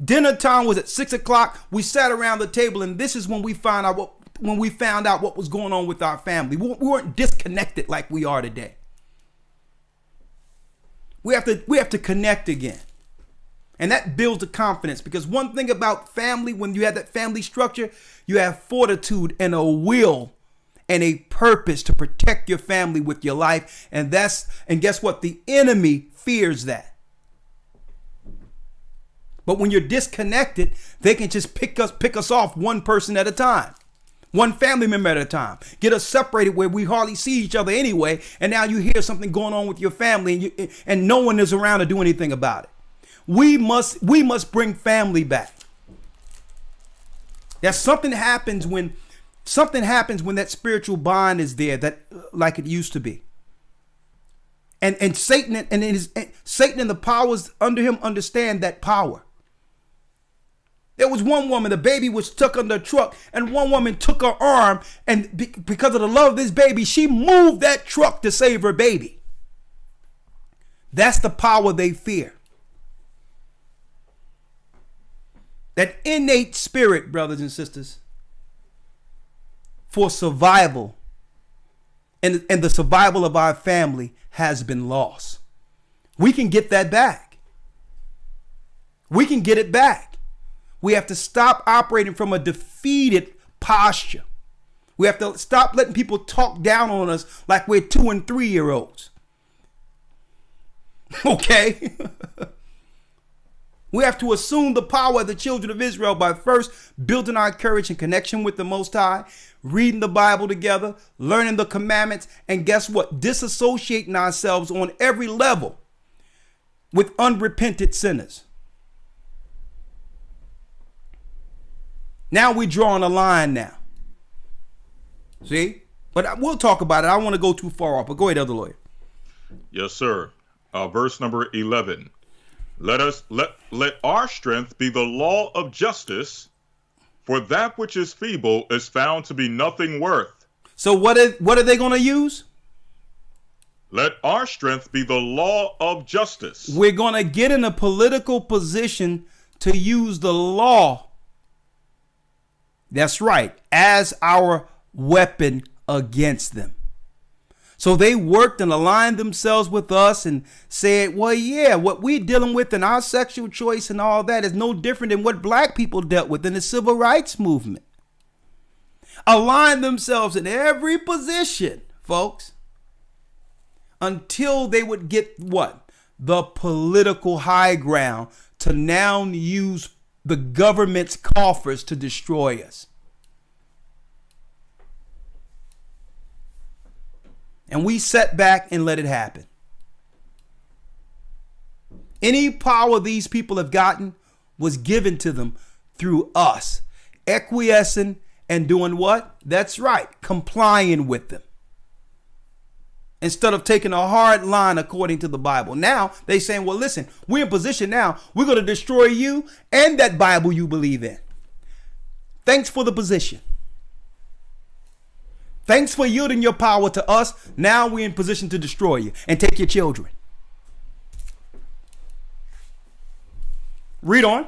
S1: Dinner time was at 6 o'clock. We sat around the table, and this is when we found out what was going on with our family. We weren't disconnected like we are today. We have to connect again. And that builds the confidence, because one thing about family, when you have that family structure, you have fortitude and a will and a purpose to protect your family with your life. And guess what? The enemy fears that. But when you're disconnected, they can just pick us off one person at a time, one family member at a time, get us separated where we hardly see each other anyway. And now you hear something going on with your family and no one is around to do anything about it. We must bring family back. Something happens when that spiritual bond is there, that like it used to be. And Satan and Satan and the powers under him understand that power. There was one woman, the baby was stuck under a truck, and one woman took her arm, and because of the love of this baby, she moved that truck to save her baby. That's the power they fear. That innate spirit, brothers and sisters, for survival and the survival of our family has been lost. We can get that back. We can get it back. We have to stop operating from a defeated posture. We have to stop letting people talk down on us like we're 2 and 3 year olds. Okay? We have to assume the power of the children of Israel by first building our courage and connection with the Most High, reading the Bible together, learning the commandments, and guess what? Disassociating ourselves on every level with unrepentant sinners. Now we're drawing a line now. See? But we'll talk about it. I don't want to go too far off, but go ahead, Elder Lawyer.
S3: Yes, sir. Verse number 11. Let our strength be the law of justice, for that which is feeble is found to be nothing worth.
S1: So what are they going to use?
S3: Let our strength be the law of justice.
S1: We're going to get in a political position to use the law. That's right, as our weapon against them. So they worked and aligned themselves with us and said, well, yeah, what we're dealing with in our sexual choice and all that is no different than what black people dealt with in the civil rights movement. Align themselves in every position, folks, until they would get what? The political high ground to now use the government's coffers to destroy us. And we sat back and let it happen. Any power these people have gotten was given to them through us, acquiescing and doing what? That's right, complying with them. Instead of taking a hard line according to the Bible. Now they saying, well, listen, we're in position now. We're going to destroy you and that Bible you believe in. Thanks for the position. Thanks for yielding your power to us. Now we're in position to destroy you and take your children. Read on.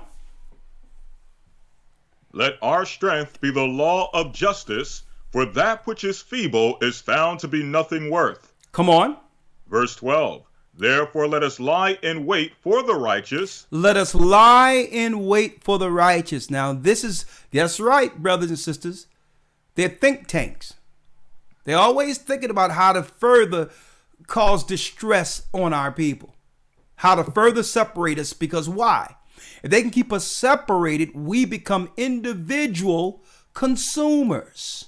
S3: Let our strength be the law of justice, for that which is feeble is found to be nothing worth.
S1: Come on.
S3: Verse 12. Therefore let us lie in wait for the righteous.
S1: Let us lie in wait for the righteous. Now that's right, brothers and sisters. They're think tanks. They're always thinking about how to further cause distress on our people. How to further separate us, because why? If they can keep us separated, we become individual consumers,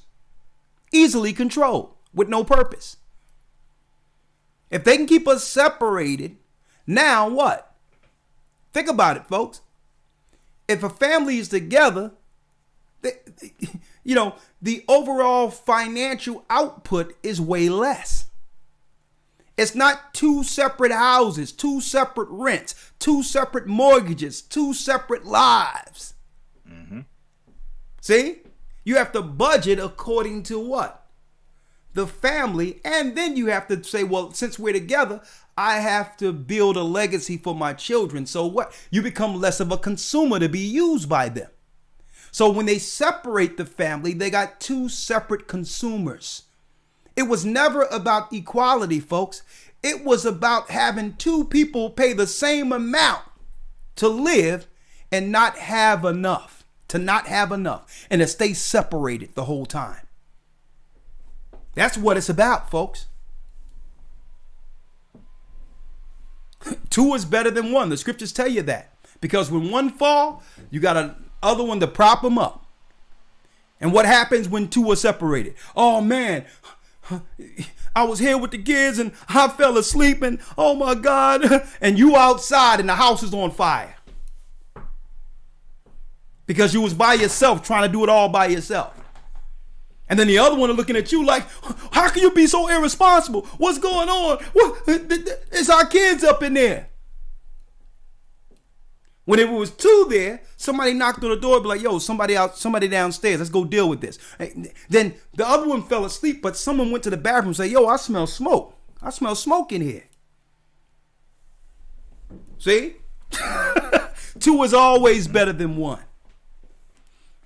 S1: easily controlled with no purpose. If they can keep us separated, now what? Think about it, folks. If a family is together, the overall financial output is way less. It's not two separate houses, two separate rents, two separate mortgages, two separate lives. Mm-hmm. See? You have to budget according to what? The family. And then you have to say, well, since we're together, I have to build a legacy for my children. So what? You become less of a consumer to be used by them. So when they separate the family, they got two separate consumers. It was never about equality, folks. It was about having two people pay the same amount to live and not have enough, and to stay separated the whole time. That's what it's about, folks. Two is better than one. The scriptures tell you that. Because when one fall, you got another one to prop them up. And what happens when two are separated? Oh, man. I was here with the kids and I fell asleep and oh my God. And you outside and the house is on fire. Because you was by yourself trying to do it all by yourself. And then the other one are looking at you like, how can you be so irresponsible? What's going on? It's our kids up in there. When it was two there, somebody knocked on the door and be like, yo, somebody downstairs, let's go deal with this. Then the other one fell asleep, but someone went to the bathroom and said, yo, I smell smoke. I smell smoke in here. See? Two is always better than one.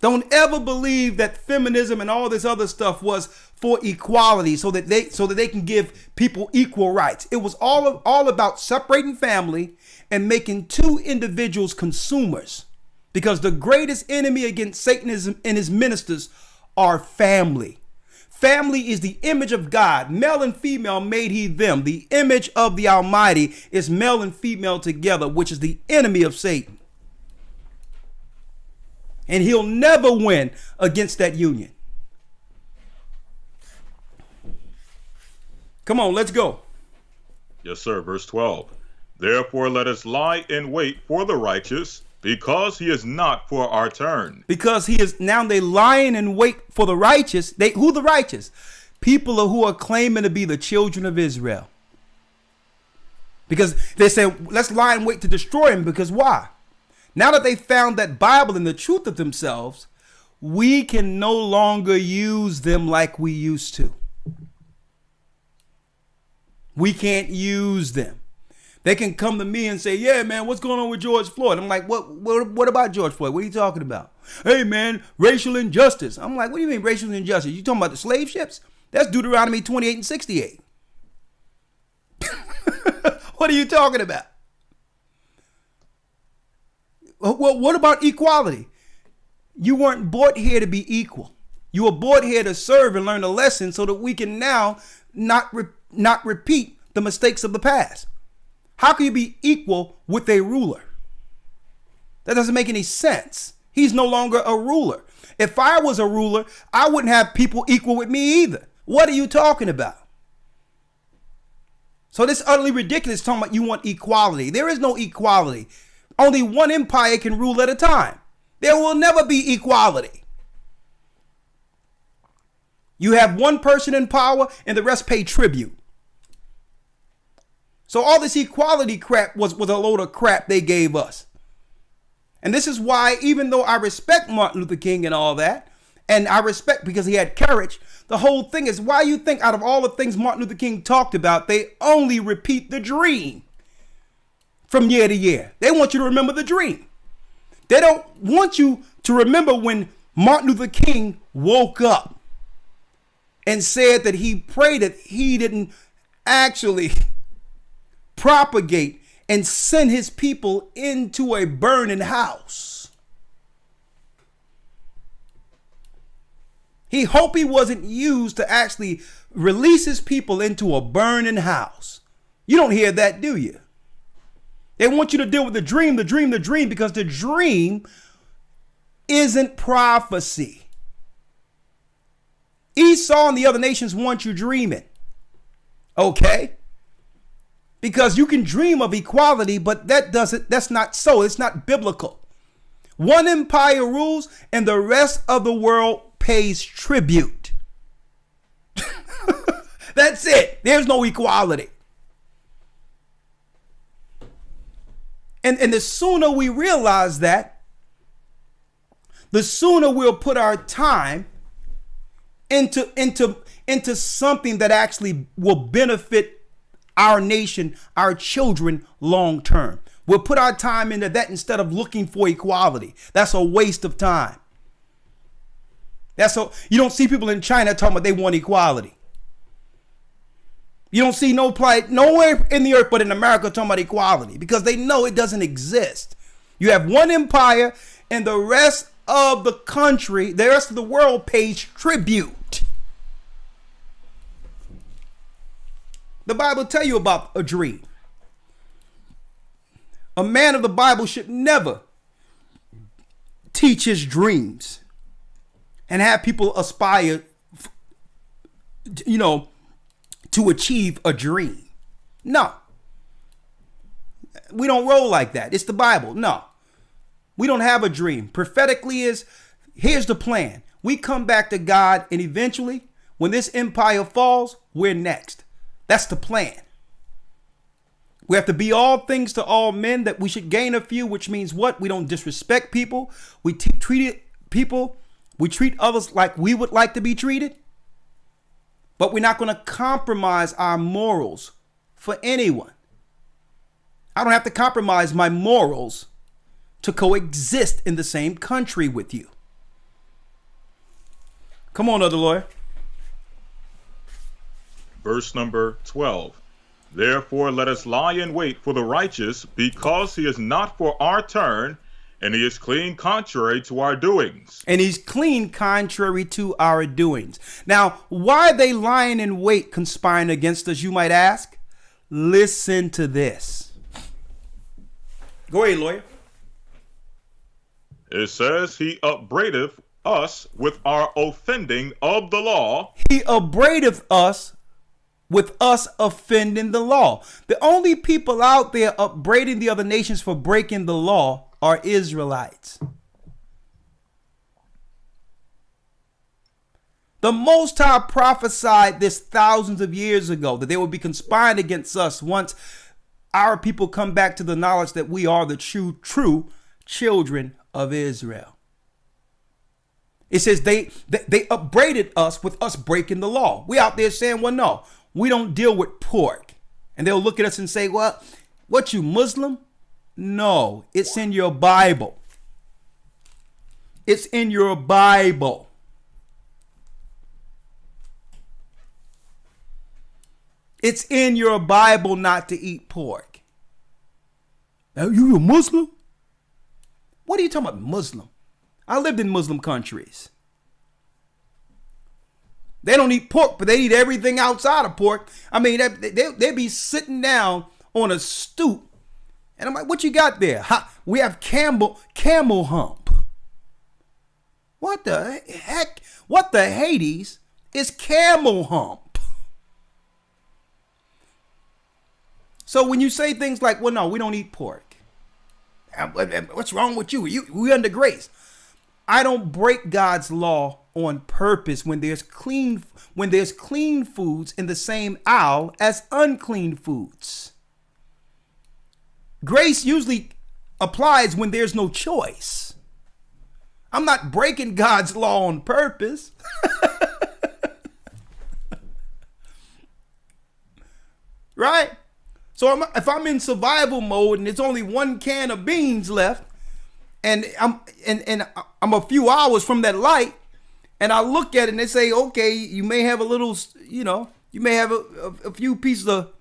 S1: Don't ever believe that feminism and all this other stuff was for equality so that they can give people equal rights. It was all about separating family and making two individuals consumers, because the greatest enemy against Satanism and his ministers are family. Family is the image of God. Male and female made he them. The image of the Almighty is male and female together, which is the enemy of Satan. And he'll never win against that union. Come on, let's go.
S3: Yes, sir. Verse 12. Therefore, let us lie in wait for the righteous, because he is not for our turn.
S1: Because he is, now they lying in wait for the righteous. Who the righteous? People who are claiming to be the children of Israel. Because they say, let's lie in wait to destroy him. Because why? Now that they found that Bible and the truth of themselves, we can no longer use them like we used to. We can't use them. They can come to me and say, yeah, man, what's going on with George Floyd? I'm like, what about George Floyd? What are you talking about? Hey, man, racial injustice. I'm like, what do you mean racial injustice? You talking about the slave ships? That's Deuteronomy 28 and 68. What are you talking about? Well, what about equality? You weren't brought here to be equal. You were brought here to serve and learn a lesson so that we can now not repeat the mistakes of the past. How can you be equal with a ruler? That doesn't make any sense. He's no longer a ruler. If I was a ruler, I wouldn't have people equal with me either. What are you talking about? So this is utterly ridiculous talking about you want equality. There is no equality. Only one empire can rule at a time. There will never be equality. You have one person in power and the rest pay tribute. So all this equality crap was a load of crap they gave us. And this is why, even though I respect Martin Luther King and all that, and I respect because he had courage, the whole thing is why you think out of all the things Martin Luther King talked about, they only repeat the dream from year to year. They want you to remember the dream. They don't want you to remember when Martin Luther King woke up and said that he prayed that he didn't actually propagate and send his people into a burning house. He hoped he wasn't used to actually release his people into a burning house. You don't hear that, do you? They want you to deal with the dream, because the dream isn't prophecy. Esau and the other nations want you dreaming. Okay? Because you can dream of equality, but that's not so. It's not biblical. One empire rules and the rest of the world pays tribute. That's it. There's no equality. And the sooner we realize that, the sooner we'll put our time into something that actually will benefit our nation, our children long term. We'll put our time into that instead of looking for equality. That's a waste of time. You don't see people in China talking about they want equality. You don't see nowhere in the earth but in America talking about equality because they know it doesn't exist. You have one empire and the rest of the country, the rest of the world pays tribute. The Bible tell you about a dream. A man of the Bible should never teach his dreams and have people aspire, to achieve a dream. No. We don't roll like that. It's the Bible. No. We don't have a dream. Prophetically here's the plan. We come back to God, and eventually, when this empire falls, we're next. That's the plan. We have to be all things to all men, that we should gain a few, which means what? We don't disrespect people. We treat others like we would like to be treated. But we're not going to compromise our morals for anyone. I don't have to compromise my morals to coexist in the same country with you. Come on, other lawyer.
S3: Verse number 12. Therefore, let us lie in wait for the righteous, because he is not for our turn, and he is clean contrary to our doings.
S1: And he's clean contrary to our doings. Now, why are they lying in wait, conspiring against us, you might ask? Listen to this. Go ahead, lawyer.
S3: It says, he upbraideth us with our offending of the law.
S1: He upbraideth us with us offending the law. The only people out there upbraiding the other nations for breaking the law are Israelites. The Most High prophesied this thousands of years ago, that they would be conspiring against us once our people come back to the knowledge that we are the true children of Israel. It says they upbraided us with us breaking the law. We out there saying, well, no, we don't deal with pork. And they'll look at us and say, well, what, you Muslim? No, it's in your Bible. It's in your Bible. It's in your Bible not to eat pork. Now, you a Muslim? What are you talking about, Muslim? I lived in Muslim countries. They don't eat pork, but they eat everything outside of pork. I mean, they be sitting down on a stoop. And I'm like, what you got there? We have camel hump. What the heck? What the Hades is camel hump? So when you say things like, well, no, we don't eat pork. What's wrong with you? We under grace. I don't break God's law on purpose when there's clean foods in the same aisle as unclean foods. Grace usually applies when there's no choice. I'm not breaking God's law on purpose. Right? So if I'm in survival mode and there's only one can of beans left, and I'm a few hours from that light, and I look at it and they say, okay, you may have a little, you may have a few pieces of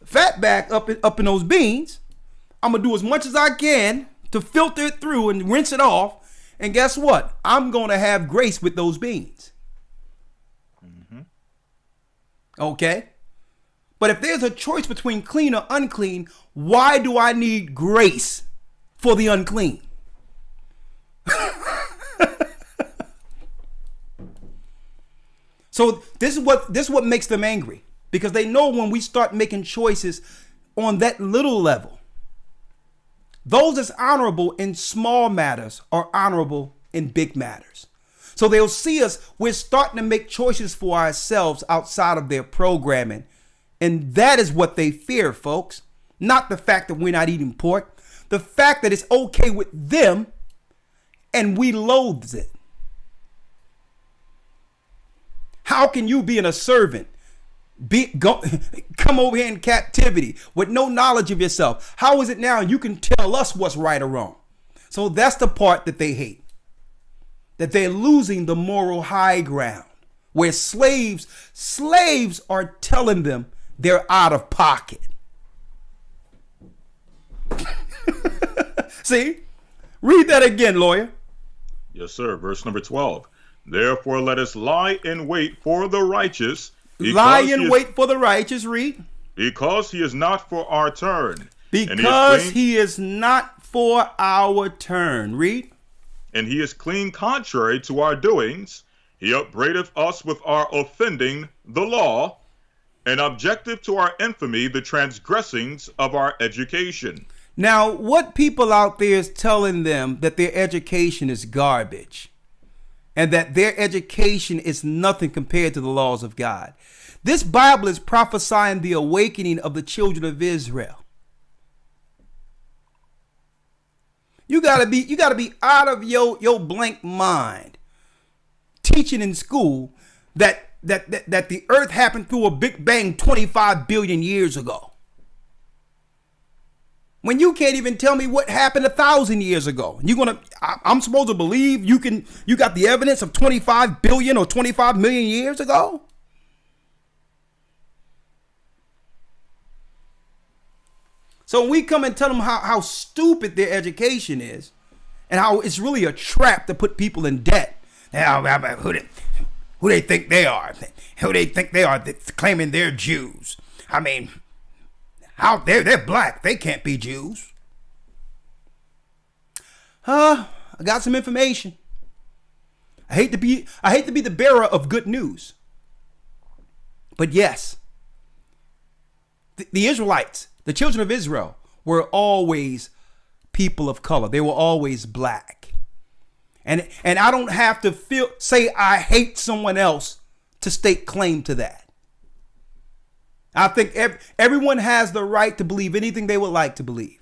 S1: fat back up in those beans. I'm gonna do as much as I can to filter it through and rinse it off. And guess what? I'm gonna have grace with those beans. Mm-hmm. Okay? But if there's a choice between clean or unclean, why do I need grace for the unclean? So this is what makes them angry, because they know when we start making choices on that little level, those that's honorable in small matters are honorable in big matters. So they'll see us, we're starting to make choices for ourselves outside of their programming. And that is what they fear, folks. Not the fact that we're not eating pork. The fact that it's okay with them and we loathe it. How can you, being a servant, come over here in captivity with no knowledge of yourself? How is it now you can tell us what's right or wrong? So that's the part that they hate. That they're losing the moral high ground, where slaves are telling them they're out of pocket. See? Read that again, lawyer.
S3: Yes, sir. Verse number 12. Therefore, let us lie in wait for the righteous.
S1: Lie in wait for the righteous, read.
S3: Because he is not for our turn.
S1: Because he is not for our turn. Read.
S3: And he is clean contrary to our doings. He upbraideth us with our offending the law, and objective to our infamy, the transgressings of our education.
S1: Now, what people out there is telling them that their education is garbage, and that their education is nothing compared to the laws of God. This Bible is prophesying the awakening of the children of Israel. You gotta be out of your blank mind, teaching in school that the earth happened through a big bang 25 billion years ago. When you can't even tell me what happened 1,000 years ago. I'm supposed to believe you got the evidence of 25 billion or 25 million years ago? So when we come and tell them how stupid their education is, and how it's really a trap to put people in debt. Now, who they think they are? Who they think they are that's claiming they're Jews? I mean, how they're black. They can't be Jews. I got some information. I hate to be the bearer of good news. But yes, the Israelites, the children of Israel, were always people of color. They were always black. And I don't have to say I hate someone else to stake claim to that. I think everyone has the right to believe anything they would like to believe.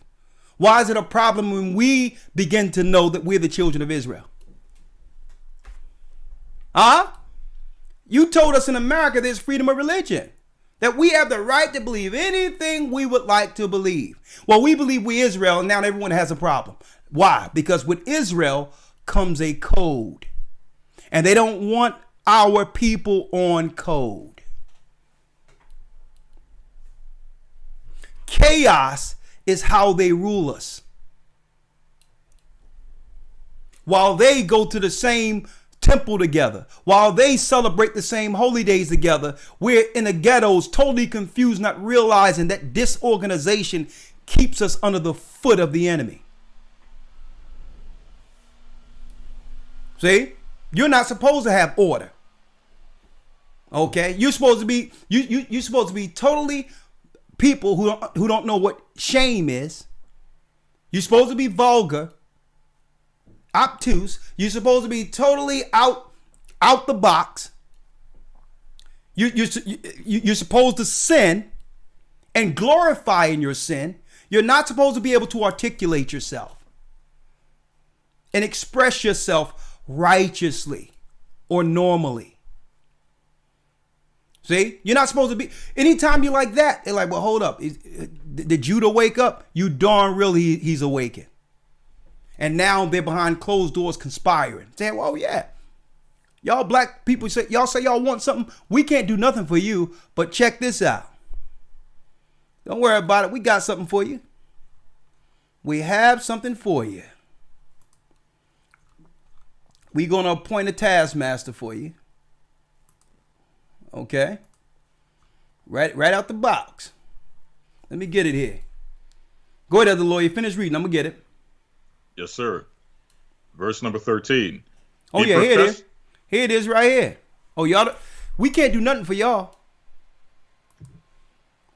S1: Why is it a problem when we begin to know that we're the children of Israel? You told us in America there's freedom of religion, that we have the right to believe anything we would like to believe. Well, we believe we Israel, and now everyone has a problem. Why? Because with Israel comes a code, and they don't want our people on code. Chaos is how they rule us. While they go to the same temple together, while they celebrate the same holy days together, we're in the ghettos, totally confused, not realizing that disorganization keeps us under the foot of the enemy. See? You're not supposed to have order. Okay? You're supposed to be you're supposed to be totally people who don't know what shame is, You're supposed to be vulgar, obtuse. You're supposed to be totally out the box. You're supposed to sin and glorify in your sin. You're not supposed to be able to articulate yourself and express yourself righteously or normally. See, you're not supposed to be. Anytime you like that, they're like, well, hold up. Did Judah wake up? You darn really he's awakened. And now they're behind closed doors conspiring, saying, well, yeah, y'all black people say y'all want something. We can't do nothing for you, but check this out. Don't worry about it. We got something for you. We have something for you. We're going to appoint a taskmaster for you. Okay. Right out the box. Let me get it here. Go ahead, the lawyer. Finish reading. I'm going to get it.
S3: Yes, sir. Verse number 13.
S1: Oh, yeah, here it is. Here it is right here. Oh, y'all, we can't do nothing for y'all.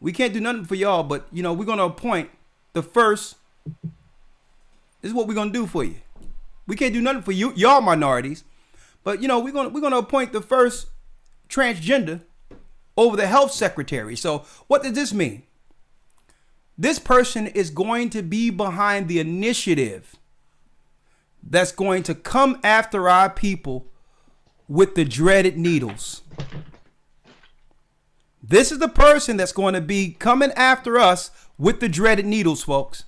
S1: We can't do nothing for y'all, but, we're going to appoint the first. This is what we're going to do for you. We can't do nothing for you, y'all minorities, but, we're going to appoint the first transgender over the health secretary. So what does this mean? This person is going to be behind the initiative that's going to come after our people with the dreaded needles. This is the person that's going to be coming after us with the dreaded needles, folks.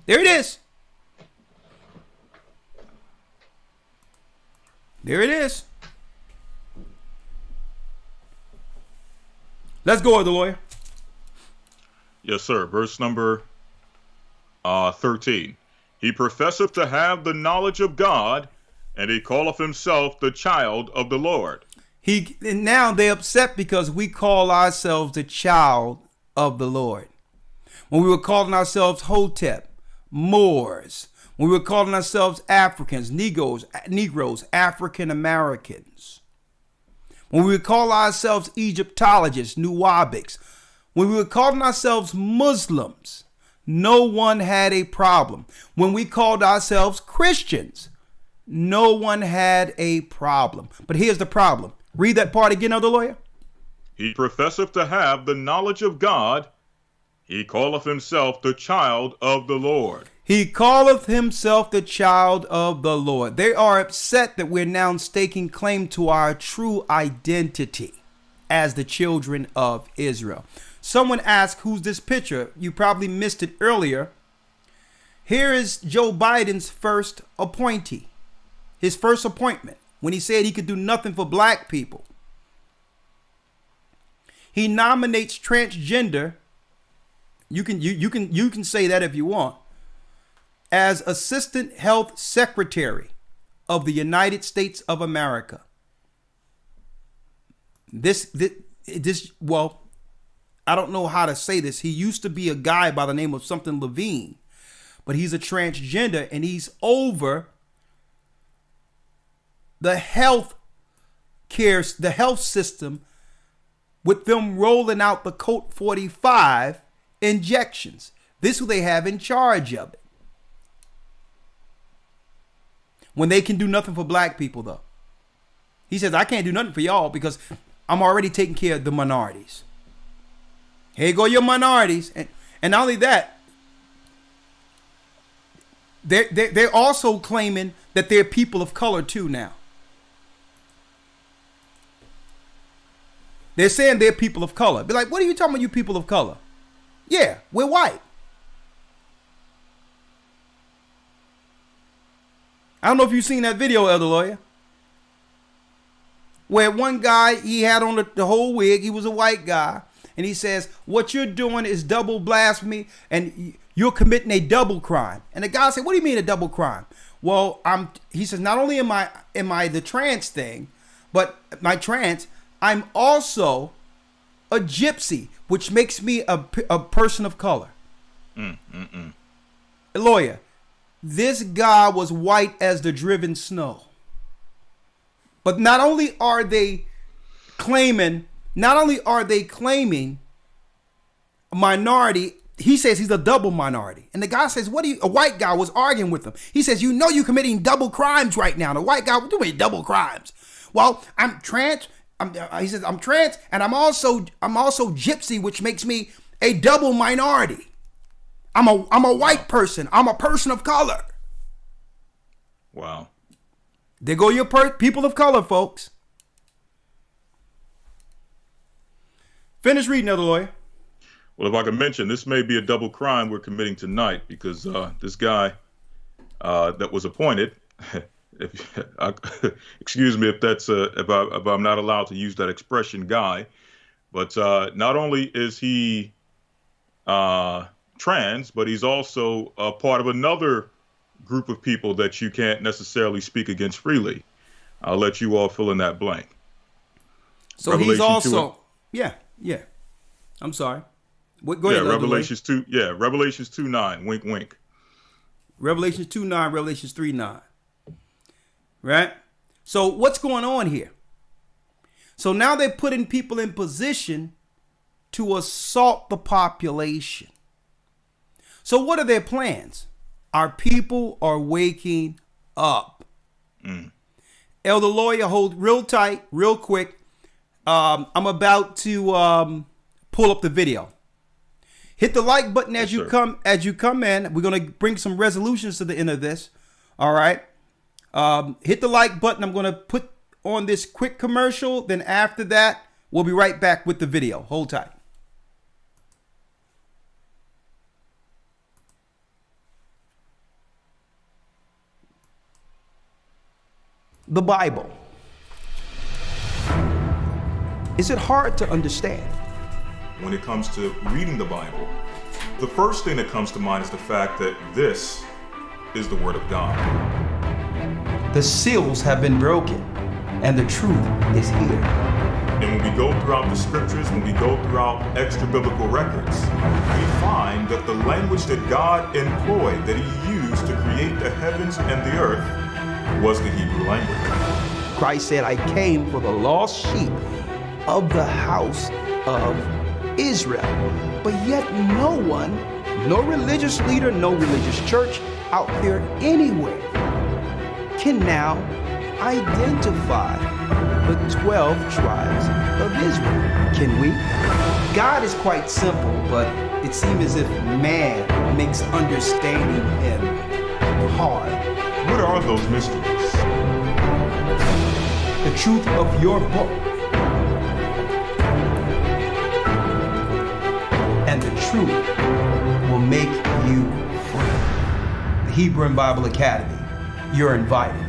S1: There it is. There it is. Let's go with the lawyer.
S3: Yes, sir. Verse number 13. He professeth to have the knowledge of God, and he calleth himself the child of the Lord.
S1: And now they're upset because we call ourselves the child of the Lord. When we were calling ourselves Hotep, Moors, when we were calling ourselves Africans, Negroes, African Americans, when we would call ourselves Egyptologists, Nuwabics, when we were calling ourselves Muslims, no one had a problem. When we called ourselves Christians, no one had a problem. But here's the problem. Read that part again, Elder Lawyer.
S3: He professeth to have the knowledge of God. He calleth himself the child of the Lord.
S1: He calleth himself the child of the Lord. They are upset that we're now staking claim to our true identity as the children of Israel. Someone asked, who's this picture? You probably missed it earlier. Here is Joe Biden's first appointee, his first appointment, when he said he could do nothing for black people. He nominates transgender. You can say that if you want, as Assistant Health Secretary of the United States of America. Well, I don't know how to say this. He used to be a guy by the name of something Levine, but he's a transgender and he's over the health system with them rolling out the Colt 45 injections. This is who they have in charge of it. When they can do nothing for black people, though. He says, I can't do nothing for y'all because I'm already taking care of the minorities. Here you go, your minorities. And not only that, they're also claiming that they're people of color too now. They're saying they're people of color. Be like, what are you talking about, you people of color? Yeah, we're white. I don't know if you've seen that video, Elder Lawyer, where one guy, he had on the whole wig. He was a white guy. And he says, what you're doing is double blasphemy and you're committing a double crime. And the guy said, what do you mean a double crime? Well, he says, not only am I the trans thing, but I'm also a gypsy, which makes me a person of color. Lawyer, this guy was white as the driven snow. But not only are they claiming a minority, he says he's a double minority. And the guy says, a white guy was arguing with him. He says, you're committing double crimes right now. The white guy, what do you mean double crimes? Well, I'm trans. He says, I'm trans, and I'm also gypsy, which makes me a double minority. I'm a white person. I'm a person of color.
S3: Wow.
S1: There go your people of color, folks. Finish reading, Elder Lawyer.
S3: Well, if I can mention, this may be a double crime we're committing tonight, because this guy that was appointed, excuse me if I'm not allowed to use that expression, guy, but not only is he trans, but he's also a part of another group of people that you can't necessarily speak against freely. I'll let you all fill in that blank.
S1: So
S3: Revelation
S1: he's also
S3: 2,
S1: yeah. I'm sorry. Go ahead.
S3: Revelations 2. Yeah, Revelations 2:9. Wink, wink.
S1: Revelations 2:9. Revelations 3:9. Right. So what's going on here? So now they're putting people in position to assault the population. So what are their plans? Our people are waking up. Elder Lawyer, hold real tight, real quick. I'm about to pull up the video. Hit the like button as you come in. We're gonna bring some resolutions to the end of this. All right. Hit the like button. I'm gonna put on this quick commercial. Then after that, we'll be right back with the video. Hold tight. The Bible. Is it hard to understand?
S3: When it comes to reading the Bible, the first thing that comes to mind is the fact that this is the Word of God.
S1: The seals have been broken, and the truth is here.
S3: And when we go throughout the scriptures, when we go throughout extra biblical records, we find that the language that God employed, that He used to create the heavens and the earth, was the Hebrew language.
S1: Christ said, I came for the lost sheep of the house of Israel. But yet no one, no religious leader, no religious church out there anywhere can now identify the 12 tribes of Israel. Can we? God is quite simple, but it seems as if man makes understanding him hard.
S3: What are those mysteries?
S1: The truth of your book and the truth will make you free. The Hebrew and Bible Academy, you're invited.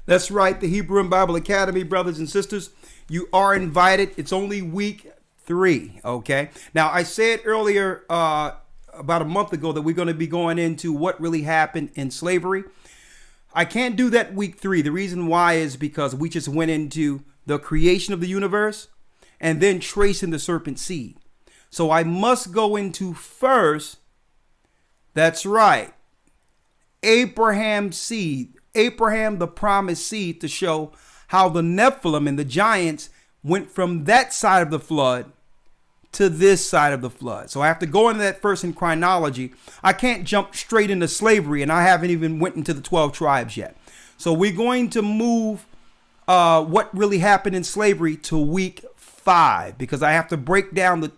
S1: That's right, the Hebrew and Bible Academy, brothers and sisters, you are invited. It's only week 3, okay? Now, I said earlier, about a month ago, that we're going to be going into what really happened in slavery. I can't do that week 3. The reason why is because we just went into the creation of the universe and then tracing the serpent seed. So I must go into first, that's right, Abraham's seed, Abraham, the promised seed, to show how the Nephilim and the giants went from that side of the flood to this side of the flood. So I have to go into that first in chronology. I can't jump straight into slavery, and I haven't even went into the 12 tribes yet. So we're going to move what really happened in slavery to week 5, because I have to break down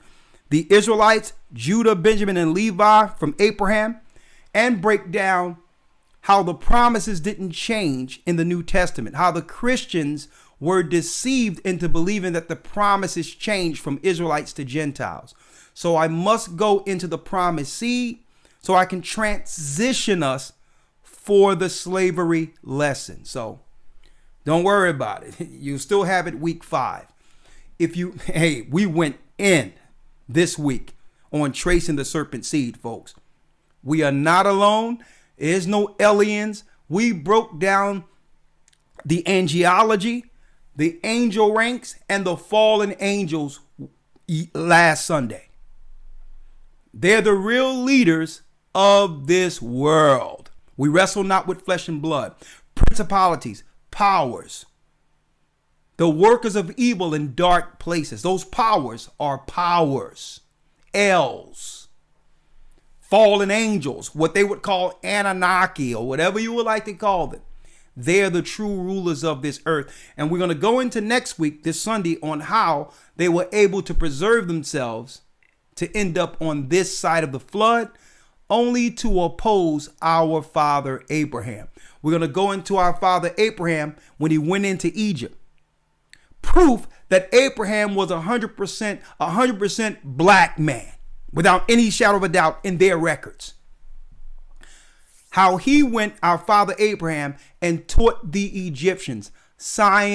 S1: the Israelites, Judah, Benjamin, and Levi from Abraham, and break down how the promises didn't change in the New Testament, how the Christians were deceived into believing that the promises changed from Israelites to Gentiles. So I must go into the promised seed so I can transition us for the slavery lesson. So don't worry about it. You still have it week 5. We went in this week on tracing the serpent seed, folks. We are not alone. There's no aliens. We broke down the angelology, the angel ranks, and the fallen angels last Sunday. They're the real leaders of this world. We wrestle not with flesh and blood, principalities, powers, The workers of evil in dark places. Those powers are powers. L's. Fallen angels. What they would call Anunnaki or whatever you would like to call them. They're the true rulers of this earth. And we're going to go into next week, this Sunday, on how they were able to preserve themselves to end up on this side of the flood, only to oppose our father Abraham. We're going to go into our father Abraham when he went into Egypt. Proof that Abraham was 100% black man, without any shadow of a doubt in their records. How he went, our father Abraham, and taught the Egyptians science,